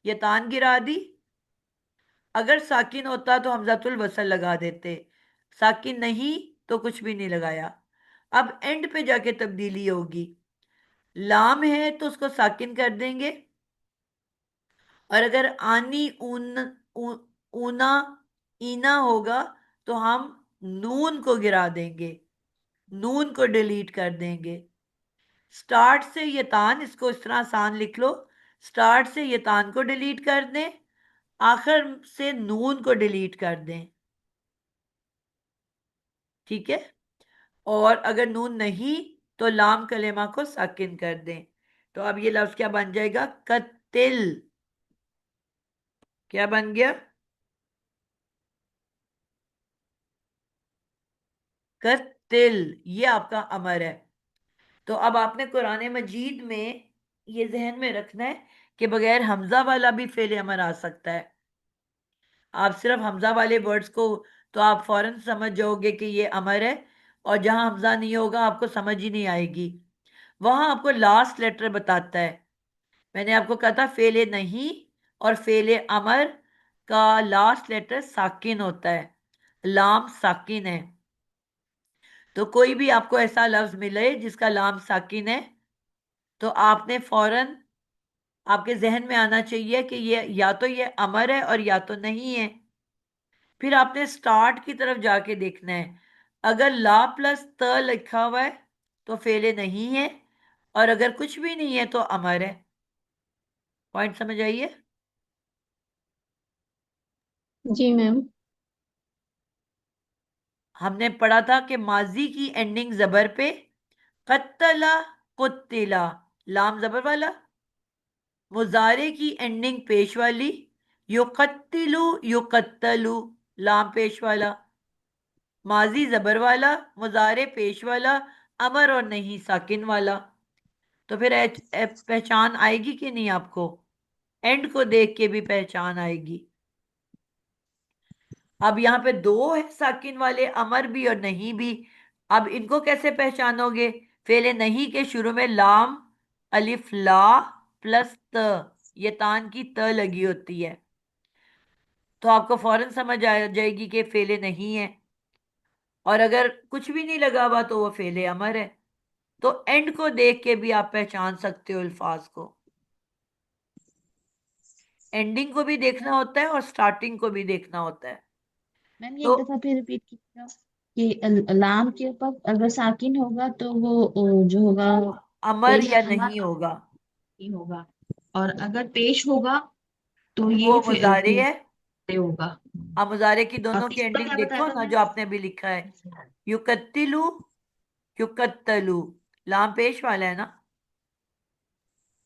ये तान गिरा दी। अगर साकिन होता तो हमजातुल वसल लगा देते, साकिन नहीं तो कुछ भी नहीं लगाया। अब एंड पे जाके तब्दीली होगी, लाम है तो उसको साकिन कर देंगे, और अगर आनी ऊना ईना होगा तो हम नून को गिरा देंगे, नून को डिलीट कर देंगे। स्टार्ट से ये तान, इसको इस तरह आसान लिख लो, स्टार्ट से ये तान को डिलीट कर दें, आखिर से नून को डिलीट कर दें, ठीक है। और अगर नून नहीं तो लाम कलेमा को साकिन कर दें। तो अब ये लफ्ज क्या बन जाएगा? कतिल। क्या बन गया? कतिल। ये आपका अमर है। तो अब आपने कुरान मजीद में ये जहन में रखना है कि बगैर हमजा वाला भी फेल अमर आ सकता है। आप सिर्फ हमजा वाले वर्ड्स को तो आप फौरन समझ जाओगे कि ये अमर है, और जहां हमजा नहीं होगा आपको समझ ही नहीं आएगी। वहां आपको लास्ट लेटर बताता है। मैंने आपको कहा था फेले नहीं और फेले अमर का लास्ट लेटर साकिन होता है, लाम साकिन है। तो कोई भी आपको ऐसा लफ्ज मिले जिसका लाम साकिन है, तो आपने फौरन, आपके जहन में आना चाहिए कि ये या तो ये अमर है और या तो नहीं है। फिर आपने स्टार्ट की तरफ जाके देखना है। अगर ला प्लस त लिखा हुआ है तो फेले नहीं है, और अगर कुछ भी नहीं है तो अमर है। पॉइंट समझ आइए? जी मैम। हमने पढ़ा था कि माजी की एंडिंग जबर पे, कत्तला कुत्तिला, लाम जबर वाला। मुजारे की एंडिंग पेश वाली, युकत्तिलु युकत्तलु, लाम पेश वाला। माजी जबर वाला, मुजारे पेश वाला, अमर और नहीं साकिन वाला। तो फिर पहचान आएगी कि नहीं आपको? एंड को देख के भी पहचान आएगी। अब यहाँ पे दो है साकिन वाले, अमर भी और नहीं भी। अब इनको कैसे पहचानोगे? फेले नहीं के शुरू में लाम अलिफ ला प्लस त, ये तान की त लगी होती है, तो आपको फौरन समझ आ जाएगी कि फेले नहीं है। और अगर कुछ भी नहीं लगा हुआ तो वो फेले अमर है। तो एंड को देख के भी आप पहचान सकते हो अल्फाज को। एंडिंग को भी देखना होता है और स्टार्टिंग को भी देखना होता है। मैम ये तो एक दफा फिर रिपीट कीजिएगा कि लाम के ऊपर अगर साकिन होगा तो वो जो होगा अमर पेश या अमर नहीं होगा, ही होगा, और अगर पेश होगा तो वो ये मुजारे है। होगा। अब मुजारे की और दोनों की तीसरा एंडिंग क्या बताया देखो था ना, मैम? जो आपने अभी लिखा है, युकत्तिलु युकत्तलु, लाम पेश वाला है ना।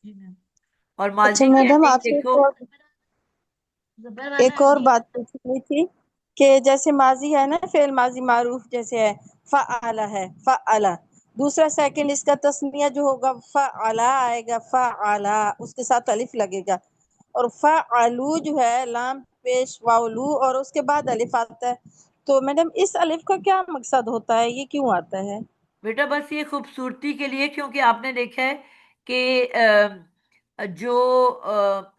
जी मैम। और अच्छा माजी की मैडम, एंडिंग आपसे देखो। जबर वाला एक और ये बात पूछनी थी कि जैसे माजी है ना, फेल माजी मारूफ जैसे है, फ़अला है, फ़अला। दूसरा सेकंड इसका तस्निया जो होगा फ़अला आएगा, फ़अला उसके साथ अलिफ लगेगा। और फ़अलू जो है लाम पेश वाउलू और उसके बाद अलिफ आता है। तो मैडम इस अलिफ का क्या मकसद होता है, ये क्यों आता है? बेटा बस ये खूबसूरती के लिए, क्योंकि आपने देखा है कि जो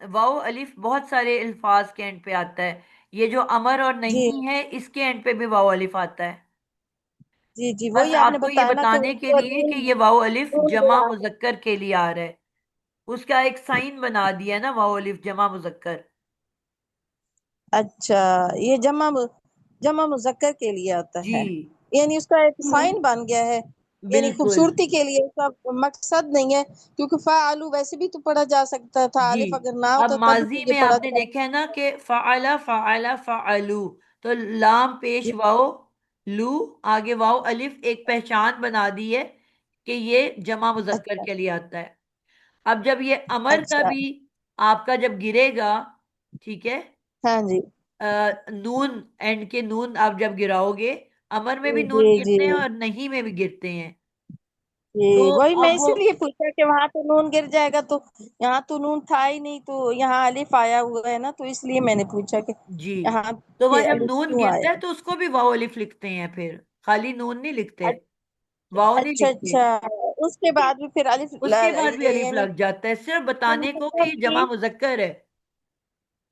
वाव अलिफ बहुत सारे अल्फाज के एंड पे आता है। ये जो अमर और जी नहीं है इसके एंड पे भी वाव अलिफ आता है। जी जी, बस वही आपने आपको ये बताया ना कि बताने के उसको लिए कि ये वाव अलिफ नून जमा लगा है। मुजक्कर के लिए आ रहा है, उसका एक साइन बना दिया ना, वाव अलिफ जमा मुजक्कर। अच्छा, ये जमा मुजक्कर के लिए आता जी है, यानी उसका एक साइन बन गया है। यानी बिल्कुल। खूबसूरती के लिए, उसका मकसद नहीं है। क्योंकि फ़ालू वैसे भी तो पढ़ा जा सकता था, जी। अलिफ अगर ना अब होता तभी माजी तो ये में पढ़ा आपने जा देखा है ना कि फ़अला फ़अला फ़अलू, तो लाम पेश वाओ लू, आगे वाओ अलिफ, एक पहचान बना दी है कि ये जमा मुजक्कर अच्छा के लिए आता है। अब जब ये अमर का अच्छा। भी आपका जब गिरेगा, ठीक है, हाँ जी नून एंड के नून आप जब गिराओगे, अमर में भी जी नून जी गिरते हैं और नहीं में भी गिरते हैं। तो जी, वही मैं अब वो, इसीलिए पूछा कि वहां तो नून गिर जाएगा, तो यहाँ तो नून था ही नहीं, तो यहाँ अलिफ आया हुआ है ना, तो इसलिए मैंने पूछा कि जी, यहाँ तो वह पे जब अलिफ नून क्यों गिरता है आया। तो उसको भी वाव अलिफ लिखते हैं, फिर खाली नून नहीं लिखते, वाव नहीं अच्छा लिखते। अच्छा, उसके बाद भी फिर अलिफ उसके बाद भी अलिफ यानी लग जाता है, सिर्फ बताने को कि मुजक्कर ये की, जमा मुजक्कर है।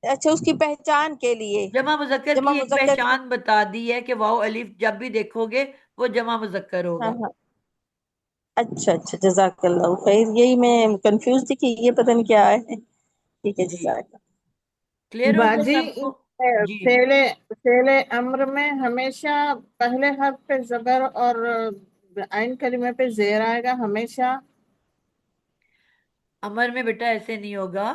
अच्छा उसकी पहचान के लिए, जमा मुजक्कर जमा की एक मुजक्कर की। पहचान बता दी है कि वाव अलिफ जब भी देखोगे वो जमा मुजक्कर हाँ होगा। हाँ, अच्छा अच्छा, जजाकल्लाह खैर, यही मैं कंफ्यूज थी कि ये पता नहीं क्या है। ठीक है, जी, जजाक। क्लियर हो गया बाजी सबको? जी फेले फेले अम्र में हमेशा पहले हर्फ पे जबर और आइन कलीमे पे जेर आएगा हमेशा। अमर में बेटा ऐसे नहीं होगा।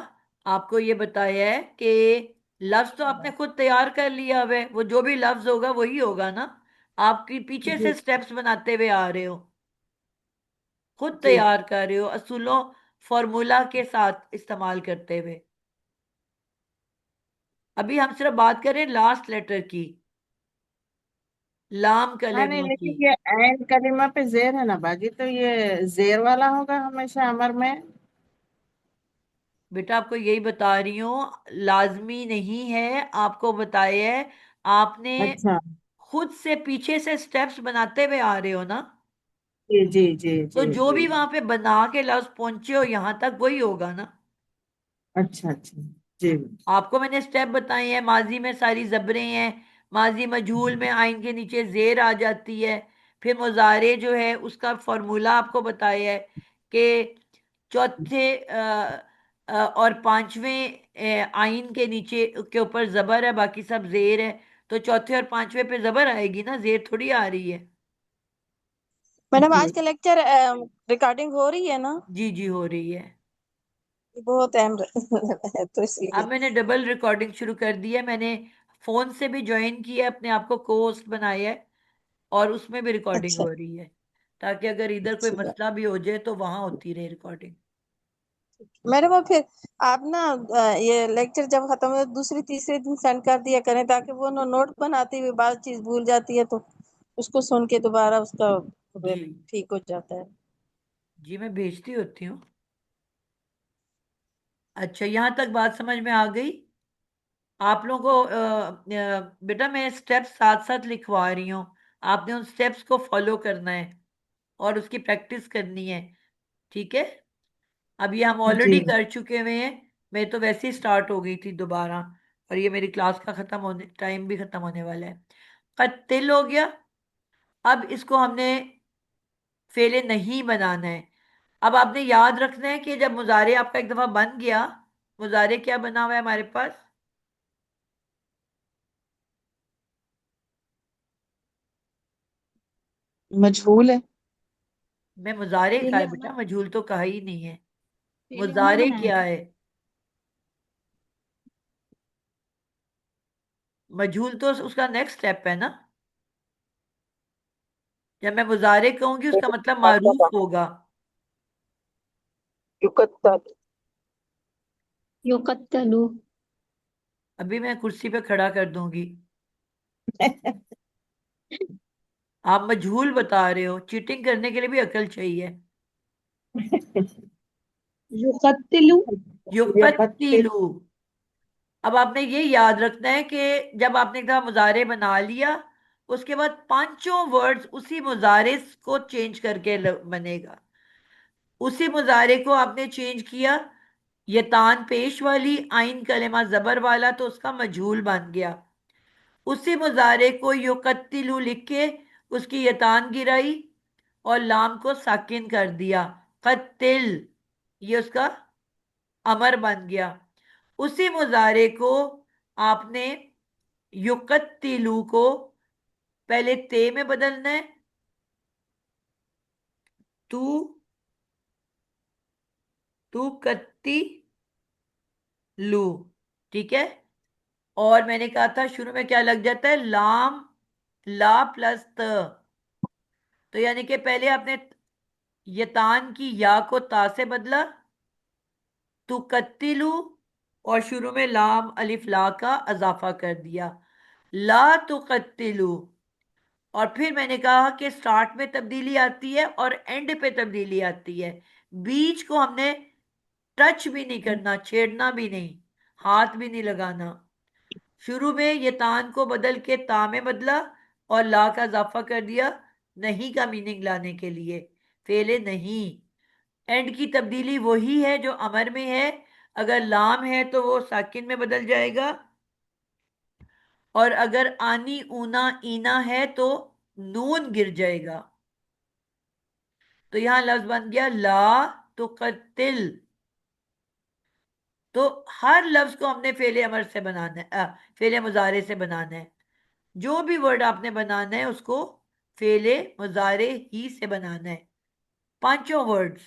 आपको ये बताया है कि लफ्ज तो आपने खुद तैयार कर लिया हुआ है, वो जो भी लफ्ज होगा वही होगा ना। आपकी पीछे से जी स्टेप्स बनाते हुए आ रहे हो, खुद जी। तैयार कर रहे हो असूलों फॉर्मूला के साथ इस्तेमाल करते हुए। अभी हम सिर्फ बात करें लास्ट लेटर की, लाम हाँ नहीं, कलेमा की। लेकिन ये ऐन कलीमा पे जेर है ना बाजी, तो ये जेर वाला होगा हमेशा अमर में। बेटा आपको यही बता रही हूँ, लाजमी नहीं है, आपको बताया है। आपने अच्छा। खुद से पीछे से स्टेप्स बनाते हुए आ रहे हो ना, जी जी जी तो जी जो जी। भी वहां पे बना के लफ्ज पहुंचे हो यहां तक वही होगा ना। अच्छा अच्छा। जी। आपको मैंने स्टेप बताए हैं, माजी में सारी जबरें हैं, माजी मजहूल में आइन के नीचे जेर आ जाती है। फिर मुजारे जो है उसका फॉर्मूला आपको बताया है कि चौथे और पांचवें आइन के नीचे के ऊपर जबर है, बाकी सब जेर है। तो चौथे और पांचवें पे जबर आएगी ना, जेर थोड़ी आ रही है। मैडम जी। आज का लेक्चर रिकॉर्डिंग हो रही है ना? जी जी हो रही है। बहुत अहम है तो इसलिए। अब मैंने डबल रिकॉर्डिंग शुरू कर दी है, मैंने फोन से भी ज्वाइन किया, अपने आप को को होस्ट बनाया है, और उसमें भी रिकॉर्डिंग अच्छा हो रही है, ताकि अगर इधर कोई अच्छी बात। मसला भी हो जाए तो वहां होती रहे रिकॉर्डिंग। मैडम अब फिर आप ना ये लेक्चर जब खत्म हो दूसरी तीसरे दिन सेंड कर दिया करें, ताकि वो नोट बनाती हुई बात चीज भूल जाती है, तो उसको सुन के दोबारा उसका जी ठीक हो जाता है। जी मैं भेजती होती हूँ। अच्छा, यहाँ तक बात समझ में आ गई आप लोगों को? बेटा मैं स्टेप्स साथ साथ लिखवा रही हूँ, आपने उन स्टेप्स को फॉलो करना है और उसकी प्रैक्टिस करनी है, ठीक है? अब ये हम जी। ऑलरेडी कर चुके हुए हैं, मैं तो वैसे ही स्टार्ट हो गई थी दोबारा, और ये मेरी क्लास का खत्म होने टाइम भी खत्म होने वाला है। कत्तिल हो गया। अब इसको हमने फेले नहीं बनाना है। अब आपने याद रखना है कि जब मुजारे आपका एक दफा बन गया, मुजारे क्या बना हुआ है हमारे पास? मजहूल है। मैं मुजारे का फेले है बेटा, अमर, मजहूल तो कहा ही नहीं है। फेले अमर मुजारे बनाया क्या था। है? मजहूल तो उसका नेक्स्ट स्टेप है ना। जब मैं मुजारे कहूंगी उसका मतलब मारूफ होगा। युकत्तल। युकत्तलु। अभी मैं कुर्सी पे खड़ा कर दूंगी। आप मजहूल बता रहे हो, चीटिंग करने के लिए भी अकल चाहिए। युकत्तिलु। युकत्तिल। युकत्तिलु। अब आपने ये याद रखना है कि जब आपने एक दफा मुजारे बना लिया, उसके बाद पांचों वर्ड्स उसी मुजारे को चेंज करके बनेगा। उसी मुजारे को आपने चेंज किया, ये तान पेश वाली आइन कलेमा जबर वाला, तो उसका मजहूल बन गया। उसी मुजारे को युकत्तिलु लिख के उसकी यतान गिराई और लाम को साकिन कर दिया, कत्तिल, ये उसका अमर बन गया। उसी मुजारे को आपने युकत्तिलु को पहले ते में बदलना है, तू तू कत्ती लू, ठीक है? और मैंने कहा था शुरू में क्या लग जाता है, लाम, ला प्लस त। तो यानी कि पहले आपने यतान की या को ता से बदला, तू कत्तिलू, और शुरू में लाम अलिफ ला का अजाफा कर दिया, ला तू कत्तिलू। और फिर मैंने कहा कि स्टार्ट में तब्दीली आती है और एंड पे तब्दीली आती है, बीच को हमने टच भी नहीं करना, छेड़ना भी नहीं, हाथ भी नहीं लगाना। शुरू में ये तान को बदल के ता में बदला और ला का इजाफा कर दिया, नहीं का मीनिंग लाने के लिए, फेले नहीं। एंड की तब्दीली वही है जो अमर में है, अगर लाम है तो वो साकिन में बदल जाएगा, और अगर आनी ऊना ईना है तो नून गिर जाएगा। तो यहां लफ्ज बन गया ला तो कतिल। तो हर लफ्ज को हमने फेले अमर से बनाना है, फेले मुजारे से बनाना है। जो भी वर्ड आपने बनाना है उसको फेले मुजारे ही से बनाना है, पांचों वर्ड्स।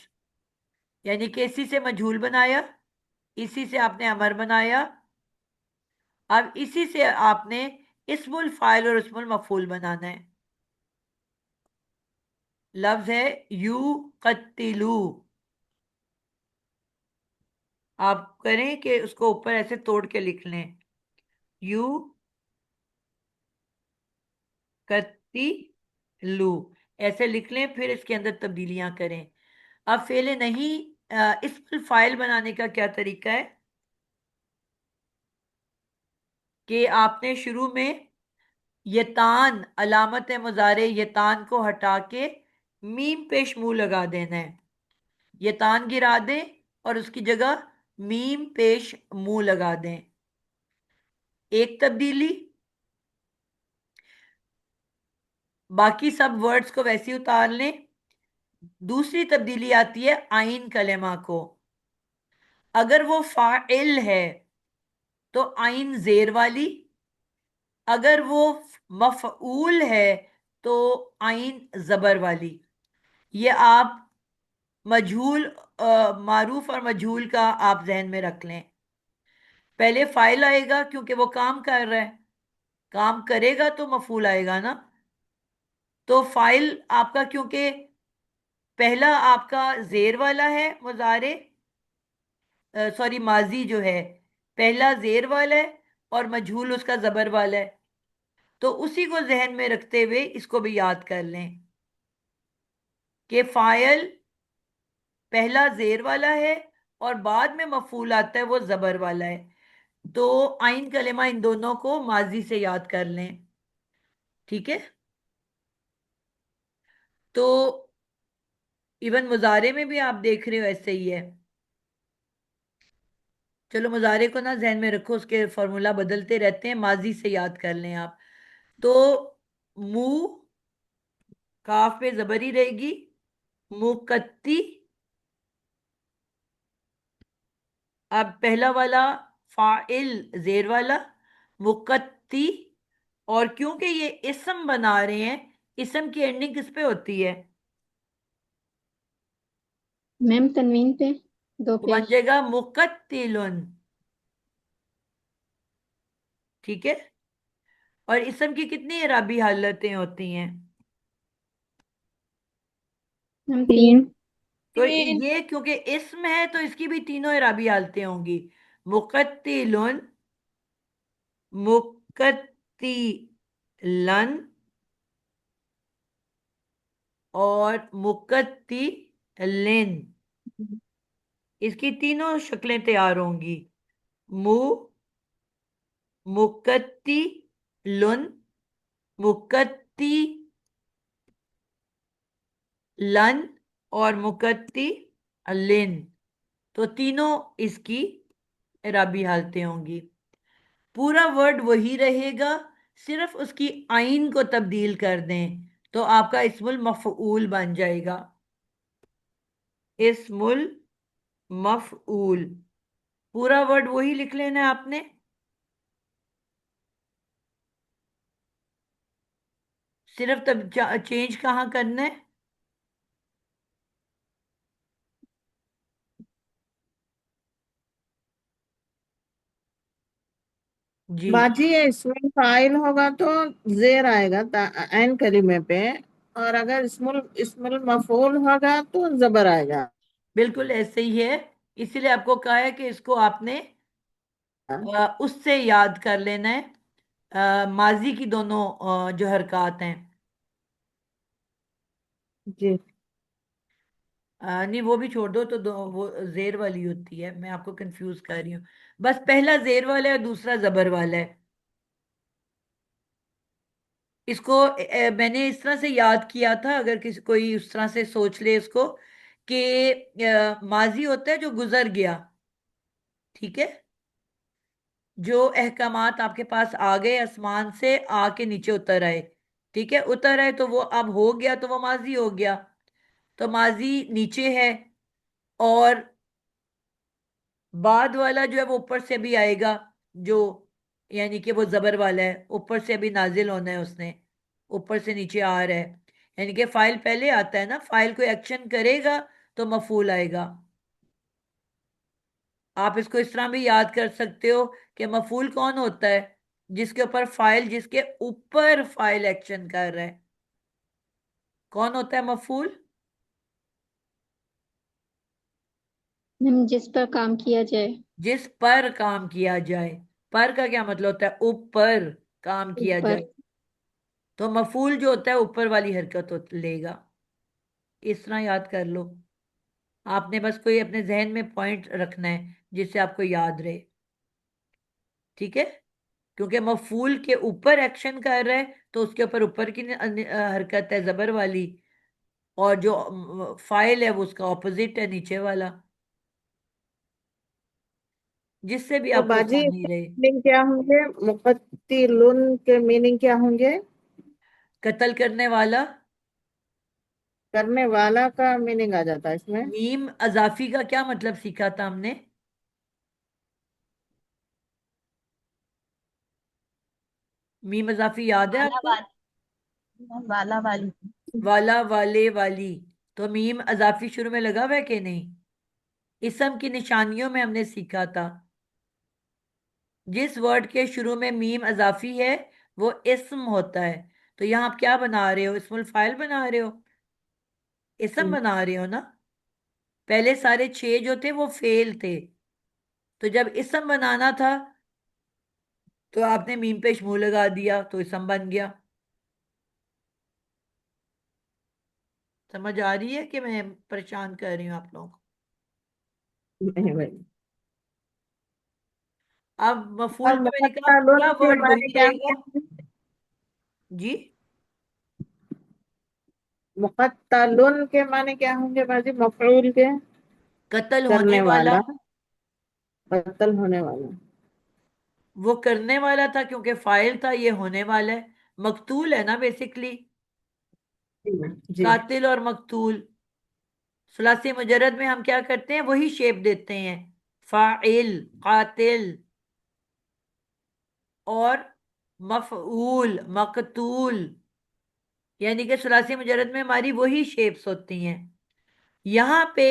यानी कि इसी से मजहूल बनाया, इसी से आपने अमर बनाया, अब इसी से आपने इस्मुल फाइल और इस्मुल मफूल बनाना है। लफ्ज है यू कत्तिलू। आप करें कि उसको ऊपर ऐसे तोड़ के लिख लें, यू कत्तिलू ऐसे लिख लें, फिर इसके अंदर तब्दीलियां करें। अब फेले नहीं, इस्मुल फाइल बनाने का क्या तरीका है कि आपने शुरू में यतान अलामत मुजारे यतान को हटा के मीम पेश मुंह लगा देना है। यतान गिरा दें और उसकी जगह मीम पेश मुंह लगा दें। एक तब्दीली। बाकी सब वर्ड्स को वैसे ही उतार लें। दूसरी तब्दीली आती है आइन कलेमा को। अगर वो फाइल है तो आइन जेर वाली, अगर वो मफऊल है तो आइन जबर वाली। ये आप मजहूल, मारूफ और मजहूल का आप जहन में रख लें। पहले फाइल आएगा क्योंकि वो काम कर रहा है, काम करेगा तो मफूल आएगा ना। तो फाइल आपका क्योंकि पहला आपका जेर वाला है, मुजारे सॉरी माजी जो है पहला जेर वाला है और मजहूल उसका जबर वाला है, तो उसी को जहन में रखते हुए इसको भी याद कर लें कि फाइल पहला जेर वाला है और बाद में मफूल आता है वो जबर वाला है। तो आइन कलेमा इन दोनों को माजी से याद कर लें। ठीक है। तो इवन मुजारे में भी आप देख रहे हो ऐसे ही है। चलो मुजारे को ना जहन में रखो, उसके फॉर्मूला बदलते रहते हैं, माजी से याद कर लें आप। तो मुंह काफ पे जबरी रहेगी, मुकत्ती। अब पहला वाला फाइल जेर वाला, मुकत्ती। और क्योंकि ये इसम बना रहे हैं, इसम की एंडिंग किस पे होती है? मैम तनवीन पे, दो तो बन पेश। जाएगा मुकत्तिलुन। ठीक है। और इसम की कितनी इराबी हालतें होती हैं? मैम तीन। तो ये क्योंकि इसम है तो इसकी भी तीनों इराबी हालतें होंगी। मुकत्तिलुन, मुकत्तिलन और मुकत्तिलिन। इसकी तीनों शक्लें तैयार होंगी। मु मुकत्तिलुन, मुकत्तिलन और मुकत्तिलिन। तो तीनों इसकी इराबी हालतें होंगी। पूरा वर्ड वही रहेगा, सिर्फ उसकी आइन को तब्दील कर दें तो आपका इस्मुल मफऊल बन जाएगा। इस्मुल मफऊल पूरा वर्ड वही लिख लेना है आपने। सिर्फ तब चेंज कहाँ करना है? जी बाजी ये इसमें फाइल होगा तो जेर आएगा एन कलीमे पे, और अगर इस्मुल इस्मुल मफूल होगा तो जबर आएगा। बिल्कुल ऐसे ही है। इसीलिए आपको कहा है कि इसको आपने उससे याद कर लेना है, माजी की दोनों जो हरकत हैं। जी। नहीं वो भी छोड़ दो, तो वो जेर वाली होती है, मैं आपको कंफ्यूज कर रही हूँ। बस पहला जेर वाला है और दूसरा जबर वाला है। इसको मैंने इस तरह से याद किया था, अगर किसी कोई उस तरह से सोच ले इसको, कि माजी होता है जो गुजर गया। ठीक है। जो अहकामात आपके पास आ गए आसमान से आके नीचे उतर आए, ठीक है, उतर आए तो वो अब हो गया, तो वो माजी हो गया। तो माजी नीचे है, और बाद वाला जो है वो ऊपर से भी आएगा, जो यानी कि वो जबर वाला है, ऊपर से अभी नाजिल होना है उसने, ऊपर से नीचे आ रहा है। यानी कि फाइल पहले आता है ना, फाइल कोई एक्शन करेगा तो मफूल आएगा। आप इसको इस तरह भी याद कर सकते हो कि मफूल कौन होता है? जिसके ऊपर फाइल, जिसके ऊपर फाइल एक्शन कर रहा है, कौन होता है मफूल? मैम जिस पर काम किया जाए। जिस पर काम किया जाए। पर का क्या मतलब होता है? ऊपर काम किया ऊपर। जाए। तो मफूल जो होता है ऊपर वाली हरकत लेगा। इस तरह याद कर लो। आपने बस कोई अपने जहन में पॉइंट रखना है जिससे आपको याद रहे। ठीक है? क्योंकि मफूल के ऊपर एक्शन कर रहा है तो उसके ऊपर ऊपर की हरकत है जबर वाली। और जो फाइल है वो उसका ऑपोजिट है, नीचे वाला। जिससे भी तो आपको बाजी आसानी इसके रहे। मीनिंग क्या होंगे? मुकत्तिलुन के मीनिंग क्या होंगे? कत्ल करने वाला। करने वाला का मीनिंग आ जाता है इसमें। मीम अजाफी का क्या मतलब सीखा था हमने? मीम अजाफी याद है वाला आपको? वाली। वाला वाली। वाला, वाले, वाली। तो मीम अजाफी शुरू में लगा हुआ है कि नहीं? इसम की निशानियों में हमने सीखा था, जिस वर्ड के शुरू में मीम अजाफी है वो इस्म होता है। तो यहाँ आप क्या बना रहे हो? इसमुल फाइल बना रहे हो, इसम बना रहे हो ना। पहले सारे छह जो थे वो फेल थे। तो जब इसम बनाना था तो आपने मीम पे मुंह लगा दिया तो इसम बन गया। समझ आ रही है कि मैं परेशान कर रही हूँ आप लोगों को? नहीं भाई। अब मफूल और में मैंने कहा मुकत्तलुन पूरा के वर्ड माने वही क्या रहेगा। होंगे? जी। मुकत्तलुन के माने क्या होंगे बाजी? मफऊल के। कत्ल होने करने वाला। वाला। कत्ल होने वाला। वो करने वाला था क्योंकि फाइल था, ये होने वाला है। मकतूल है ना बेसिकली। जी। कातिल और मकतूल। सुलासी मुजर्रद में हम क्या करते हैं? वही शेप देते हैं। फाइल, कातिल और मफऊल, मकतूल। यानी कि सुलासी मुजर्रद में हमारी वही शेप्स होती हैं। यहाँ पे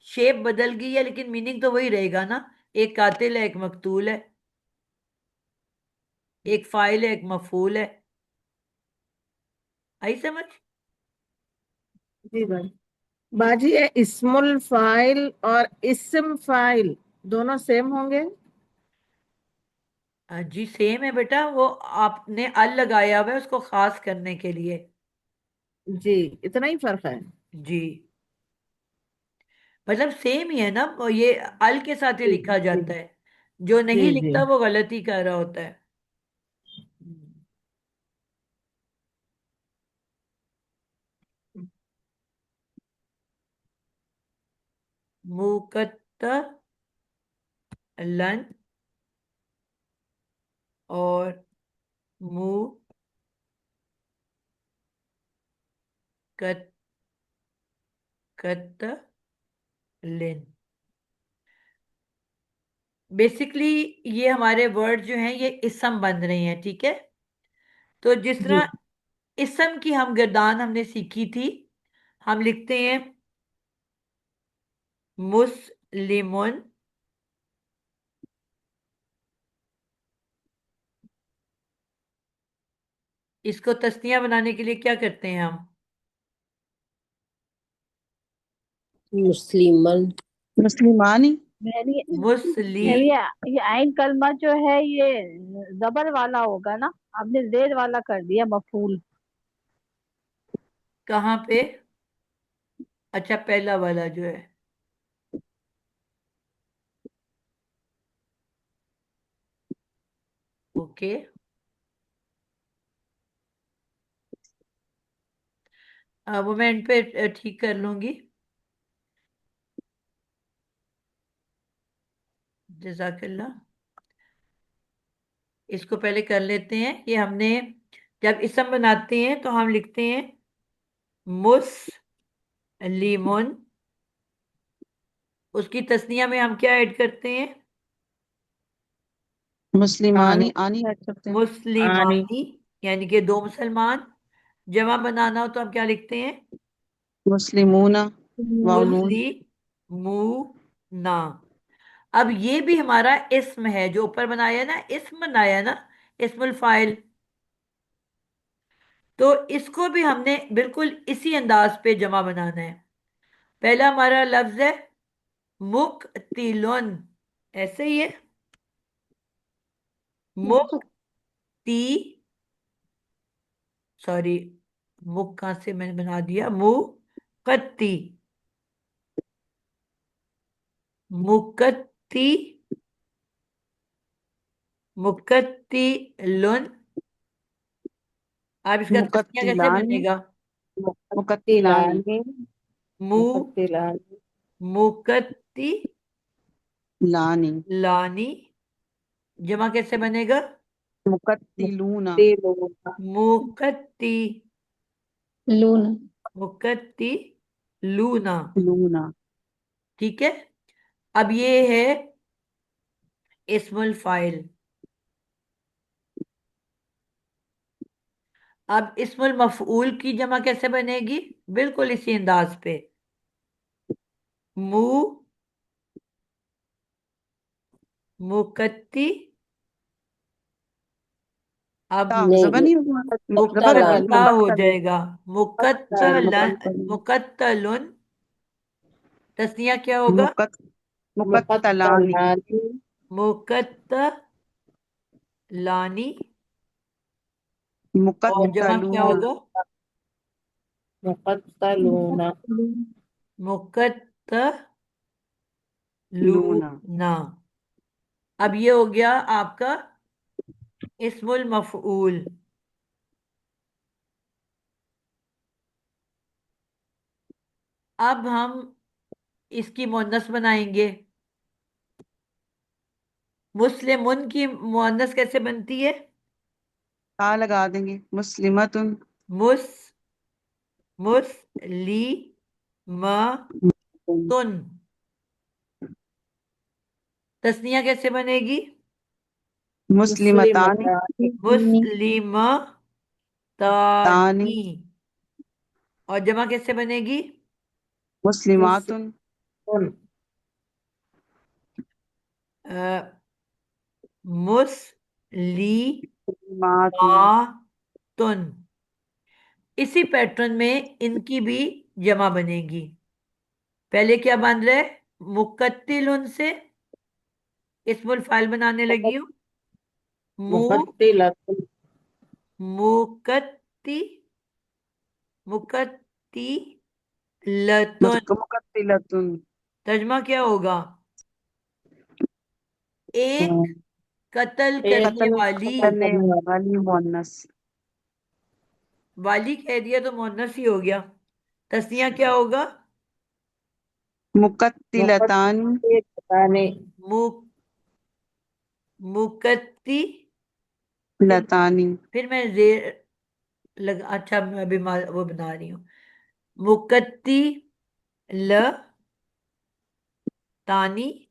शेप बदल गई है लेकिन मीनिंग तो वही रहेगा ना। एक कातिल है, एक मकतूल है, एक फाइल है, एक मफूल है। आई समझ? जी भाई। बाजी ये इस्मुल फाइल और इस्म फाइल दोनों सेम होंगे? जी सेम है बेटा, वो आपने अल लगाया हुआ है उसको खास करने के लिए। जी। इतना ही फर्क है। जी। मतलब सेम ही है ना, वो ये अल के साथ ही जी लिखा जी जाता है। जो नहीं जी जी। लिखता वो गलती कर रहा होता है। मुकत्तलन और मुकत्तलिन। बेसिकली ये हमारे वर्ड जो हैं ये इसम बन रहे हैं, ठीक है? तो जिस जी। तरह इसम की हम गर्दान हमने सीखी थी, हम लिखते हैं मुस्लिमुन। इसको तस्निया बनाने के लिए क्या करते हैं हम? मुस्लिमन। मुस्लिमानी। मैंने मुस्ली ये आइन कलमा जो है ये जबर वाला होगा ना। आपने जेर वाला कर दिया मफूल। कहाँ पे? अच्छा, पहला वाला जो है। ओके। वो मैं इन पे ठीक कर लूंगी। जजाकल्ला। इसको पहले कर लेते हैं। ये हमने जब इसम बनाते हैं तो हम लिखते हैं मुस्लिमुन। उसकी तस्निया में हम क्या ऐड करते हैं? मुस्लिमानी आनी। आनी ऐड करते हैं। आनी। मुस्लिमानी। यानी कि दो मुसलमान। जमा बनाना हो तो हम क्या लिखते हैं? मुस्लिमूना। वाव नून। मुस्लिमूना। अब ये भी हमारा इस्म है, जो ऊपर बनाया ना, इस्म बनाया ना, इस्मुल फाइल। तो इसको भी हमने बिल्कुल इसी अंदाज पे जमा बनाना है। पहला हमारा लफ्ज है मुक्तिलुन, ऐसे ही है, मुक्ति, सॉरी, मुक कहां से मैंने बना दिया, मुकत्ती, मुकत्ती, मुकत्तिलुन। अब इसका तस्निया कैसे मुकत्तिलानी, बनेगा? मुकत्तिलानी, मु, मुकत्तिलानी, मुकत्ती, लानी, लानी, जमा कैसे बनेगा? मुकत्तिलूना, मुकत्तिलूना, मुकत्ती, लून। मुकत्ती लूना। लूना। ठीक है। अब ये है इस्मुल फाइल। अब इस्मुल मफऊल की जमा कैसे बनेगी? बिल्कुल इसी अंदाज पे, मु, मुकत्ती, अब ता नहीं जबर जी, नहीं हुआ, जबर है मुकत्ता मुकत्तलानी, हो मुकत्तल, जाएगा, जी मुकत्तलन, मुकत्तल, मुकत्तलुन। तस्निया क्या होगा? मुकत मुकत्तलानी, मुकत्तलानी, मुकत्तलानी। और जमा क्या मुकत्तलूना, होगा? मुकत्तलूना, मुकत्तलूना। लूना। अब ये हो गया आपका इस्मुल मफऊल। अब हम इसकी मुअन्नस बनाएंगे। मुस्लिमुन की मुअन्नस कैसे बनती है? ता लगा देंगे, मुस्लिमतुन, मुस, मुस्लिमतुन। तस्निया कैसे बनेगी? मुस्लिमतानी, मुस्लिमतानी। तानी, और जमा कैसे बनेगी? मुस्लिमातुन, मुस्लिम, मातुन, मुस्लिमातुन। इसी पैटर्न में इनकी भी जमा बनेगी। पहले क्या बन रहा है? मुकत्तिलुन से इस्मुल फाइल बनाने लगी हूं। मु, मुकत्तिलतुन, मुकत्ती, मुकत्तिलतुन। मुकत्तिलतुन, तर्जमा क्या होगा? एक कत्ल एक करने कत्ल वाली। करने वाली मुअन्नस, वाली कह दिया तो मुअन्नस ही हो गया। तस्निया क्या होगा? मुकत्तिलतानी, मुकत्तिलतानी, मु, मुकत्ती। फिर लतानी, फिर मैं जेर लगा, अच्छा मैं अभी वो बना रही हूँ। मुकत्ती ल तानी।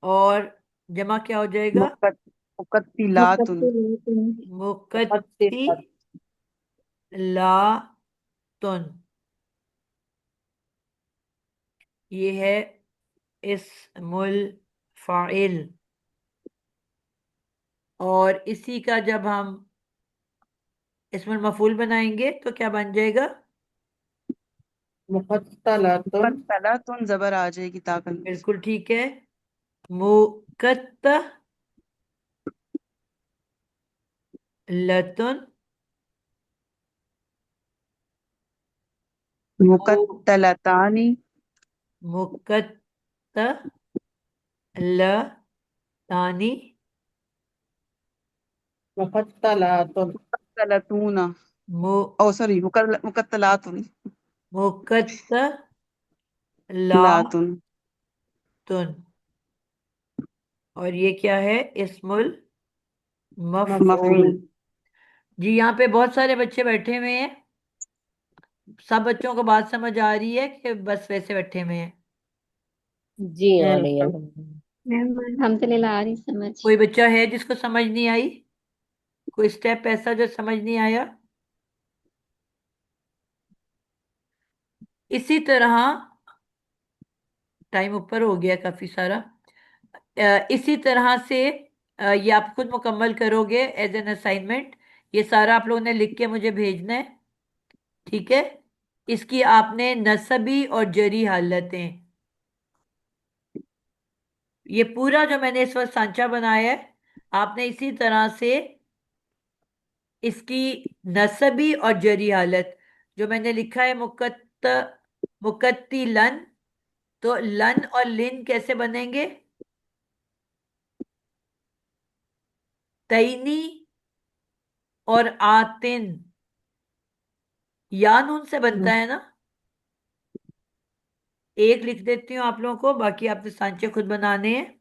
और जमा क्या हो जाएगा? मुकत मुकत्तिलातुन, मुकत्तिलातुन। मुकत्ती मुकत्तिलत, लातुन। ये है इस्मुल फाइल। और इसी का जब हम इसमें मफूल बनाएंगे तो क्या बन जाएगा? मुकत्तलतुन, मुकत्तलातुन जबर आ जाएगी ताकत से। बिल्कुल ठीक है। मुकत्तलतुन, मु, मुकत्तलतानी, मुकत्तलतानी। मुकत्तलातुन, मुकत्तलतूना, मु, ओ सॉरी, मुकत्तलातुन, मुकत्तलातुन। लातुन, और ये क्या है? इस्मुल मफऊल। मफऊल, मफूल। जी, यहाँ पे बहुत सारे बच्चे बैठे हुए हैं। सब बच्चों को बात समझ आ रही है कि बस वैसे बैठे हुए हैं? जी आ रही है। बिल्कुल। मैम अल्हम्दुलिल्लाह आ रही समझ। कोई बच्चा है जिसको समझ नहीं आई? कोई स्टेप ऐसा जो समझ नहीं आया? इसी तरह टाइम ऊपर हो गया काफी सारा। इसी तरह से ये आप खुद मुकम्मल करोगे एज एन असाइनमेंट। ये सारा आप लोगों ने लिख के मुझे भेजना है, ठीक है। इसकी आपने नसबी और जरी हालतें, ये पूरा जो मैंने इस वक्त सांचा बनाया है, आपने इसी तरह से इसकी नसबी और जरी हालत जो मैंने लिखा है, मुकत्ती लन, तो लन और लिन कैसे बनेंगे? तैनी और आतिन, या नून से बनता है ना। एक लिख देती हूं आप लोगों को, बाकी आपने सांचे खुद बनाने हैं।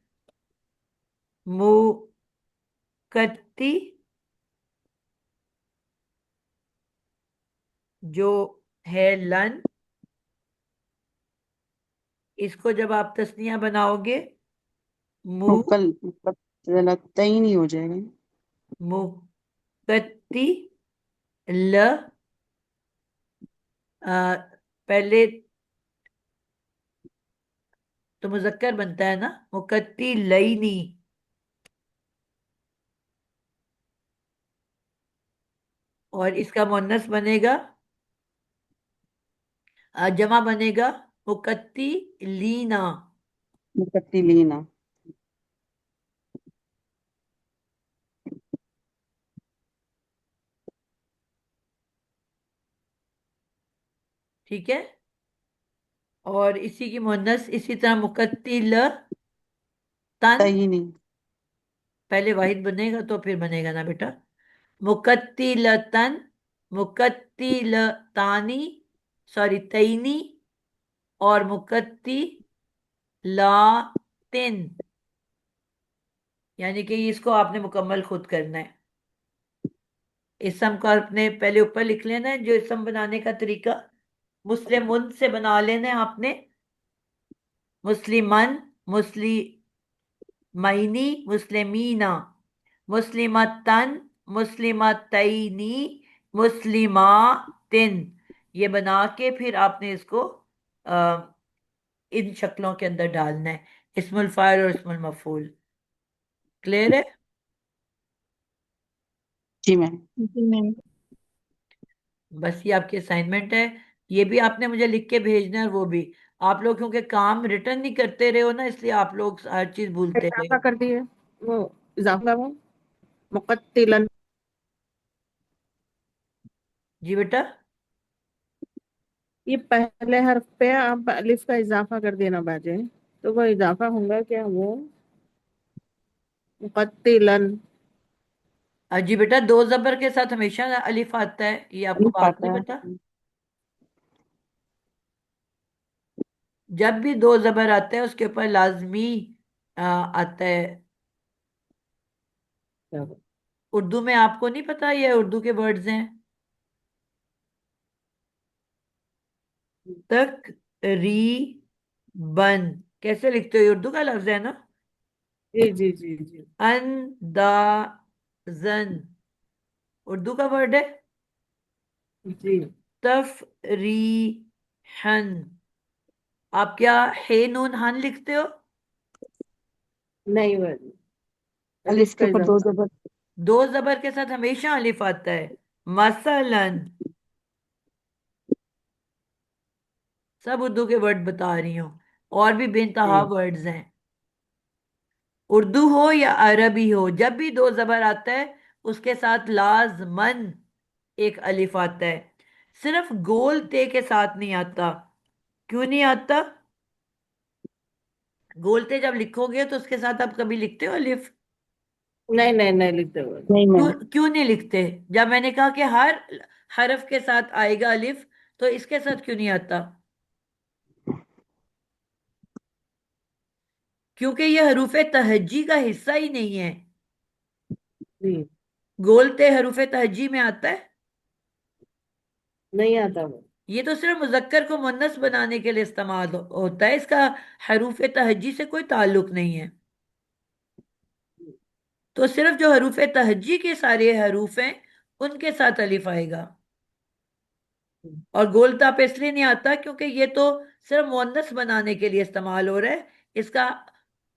मुकत्ती, जो है लन, इसको जब आप तस्निया बनाओगे, मु तय नहीं हो जाएगा। मुकत्ती ल, पहले तो मुजक्कर बनता है ना, मुकत्ती लईनी, और इसका मुन्नस बनेगा, जमा बनेगा मुकत्ती लीना। मुकत्ती लीना। ठीक है। और इसी की मुन्नस इसी तरह मुकत्ती ल तन, तय नहीं। पहले वाहिद बनेगा तो फिर बनेगा ना बेटा। मुकत्ती ल तन, मुकत्ती ल तानी, सॉरी तैनी, और मुकत्ती लातिन। यानी कि इसको आपने मुकम्मल खुद करना है। इसम को आपने पहले ऊपर लिख लेना है, जो इसम बनाने का तरीका मुस्लिमुन से बना लेना है आपने। मुस्लिमन, मुस्लिमैनी, मुस्लिमीना, मुस्लिमतन, मुस्लिमतैनी, मुस्लिमातिन। ये बना के फिर आपने इसको इन शक्लों के अंदर डालना है, इस्मुल फाइल और इस्मुल मफूल। क्लियर है? जी मैम। जी मैम। बस ये आपकी असाइनमेंट है। ये भी आपने मुझे लिख के भेजना है, और वो भी आप लोग क्योंकि काम रिटर्न नहीं करते रहे हो ना, इसलिए आप लोग हर चीज भूलते रहे इजाफा हो। कर दिए, वो इजाफा वो मुकत्तिलन। जी बेटा। ये पहले हर्फ पे आप अलिफ का इजाफा कर देना बाजे, तो वो इजाफा होगा क्या वो मुकत्तिलन। जी बेटा, दो जबर के साथ हमेशा अलिफ आता है, ये आपको अलिफ बात आता नहीं है। पता? जब भी दो जबर आते हैं उसके ऊपर लाजमी आता है। उर्दू में आपको नहीं पता, ये उर्दू के वर्ड्स हैं। तक री बन कैसे लिखते हो? ये उर्दू का लफ्ज है ना। जी जी जी जी अंदाजन उर्दू का वर्ड है। जी। तफरीहन, आप क्या हे नून हन लिखते हो? नहीं बाजी, अलिफ अलिफ के का ऊपर दो इजाफा। जबर। दो जबर के साथ हमेशा अलिफ आता है। मसलन, सब उर्दू के वर्ड बता रही हूँ, और भी बेनतहा जी वर्ड्स हैं। उर्दू हो या अरबी हो, जब भी दो जबर आता है उसके साथ लाजमन एक अलिफ आता है। सिर्फ गोल ते के साथ नहीं आता। क्यों नहीं आता? गोल ते जब लिखोगे तो उसके साथ आप कभी लिखते हो अलिफ? नहीं नहीं नहीं लिखते बाजी। नहीं क्यों मैम। क्यों नहीं लिखते? जब मैंने कहा कि हर हरफ के साथ आएगा अलिफ, तो इसके साथ क्यों नहीं आता? क्योंकि यह हरूफे तहज्जी का हिस्सा ही नहीं है। जी गोलते हरूफे तहज्जी में आता है। नहीं आता वो। ये तो सिर्फ मुजक्कर को मुन्नस बनाने के लिए इस्तेमाल होता है, इसका हरूफे तहज्जी से कोई ताल्लुक नहीं है। तो सिर्फ जो हरूफे तहज्जी के सारे हरूफ हैं उनके साथ अलिफ आएगा। और गोलताप इसलिए नहीं आता क्योंकि ये तो सिर्फ मुअन्नस बनाने के लिए इस्तेमाल हो रहा है। इसका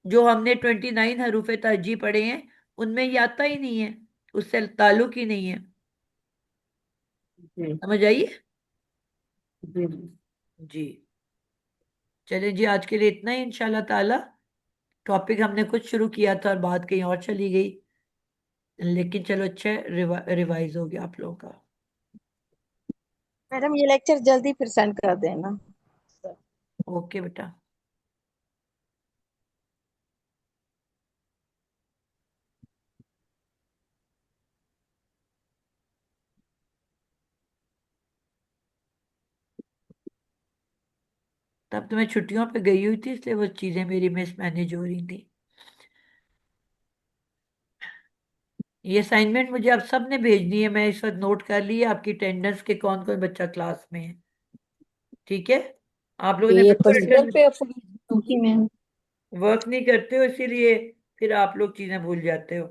जो हमने 29 हरूफे तरजीह पढ़े हैं उनमें ये आता ही नहीं है, उससे ताल्लुक ही नहीं है। जी समझ आइए। जी। जी। चलिए जी, आज के लिए इतना ही इंशाल्लाह ताला। टॉपिक हमने कुछ शुरू किया था और बात कहीं और चली गई, लेकिन चलो अच्छा है, रिवाइज हो गया आप लोगों का। मैडम ये लेक्चर जल्दी फिर सेंड कर देना। ओके बेटा। तब तो मैं छुट्टियों पे गई हुई थी, इसलिए वो चीजें मेरी मिस मैनेज हो रही थी। ये असाइनमेंट मुझे आप सब ने भेजनी है, मैं इस वक्त नोट कर ली है आपकी अटेंडेंस के कौन कौन बच्चा क्लास में है। ठीक है। आप लोगों ने ये बिल्कुल पर्सनल पे जी मैम। वर्क नहीं करते हो, इसीलिए फिर आप लोग चीजें भूल जाते हो।